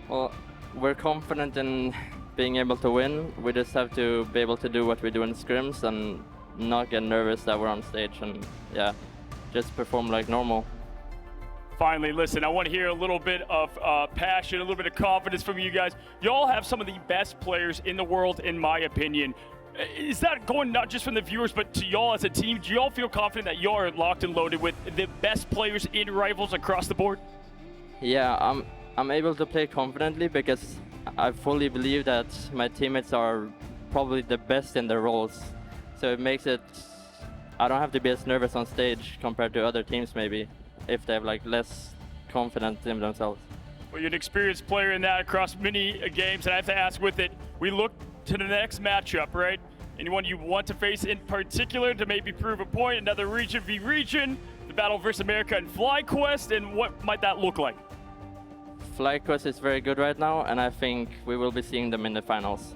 [SPEAKER 7] Well, we're confident in being able to win. We just have to be able to do what we do in scrims and not get nervous that we're on stage, and yeah, just perform like normal.
[SPEAKER 2] Finally, listen, I want to hear a little bit of passion, a little bit of confidence from you guys. Y'all have some of the best players in the world, in my opinion. Is that going not just from the viewers, but to y'all as a team? Do y'all feel confident that y'all are locked and loaded with the best players in Rivals across the board?
[SPEAKER 7] Yeah, I'm able to play confidently because I fully believe that my teammates are probably the best in their roles. So it makes it, I don't have to be as nervous on stage compared to other teams maybe, if they have like less confidence in themselves.
[SPEAKER 2] Well, you're an experienced player in that across many games, and I have to ask with it, we look to the next matchup, right? Anyone you want to face in particular to maybe prove a point, another region v region, the battle versus America and FlyQuest, and what might that look like?
[SPEAKER 7] FlyQuest is very good right now, and I think we will be seeing them in the finals.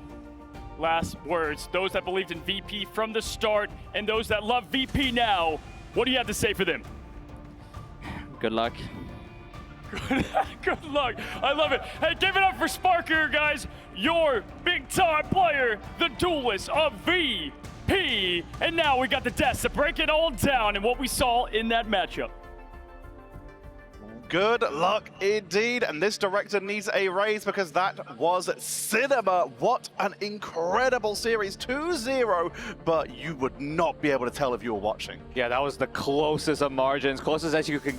[SPEAKER 2] Last words, those that believed in VP from the start and those that love VP now, what do you have to say for them?
[SPEAKER 7] Good luck.
[SPEAKER 2] Good luck. I love it. Hey, give it up for Sparker, guys. Your big-time player, the duelist of VP. And now we got the Deaths to break it all down and what we saw in that matchup.
[SPEAKER 1] Good luck indeed, and this director needs a raise because that was cinema. What an incredible series, 2-0, but you would not be able to tell if you were watching.
[SPEAKER 8] Yeah, that was the closest of margins, closest as you could get.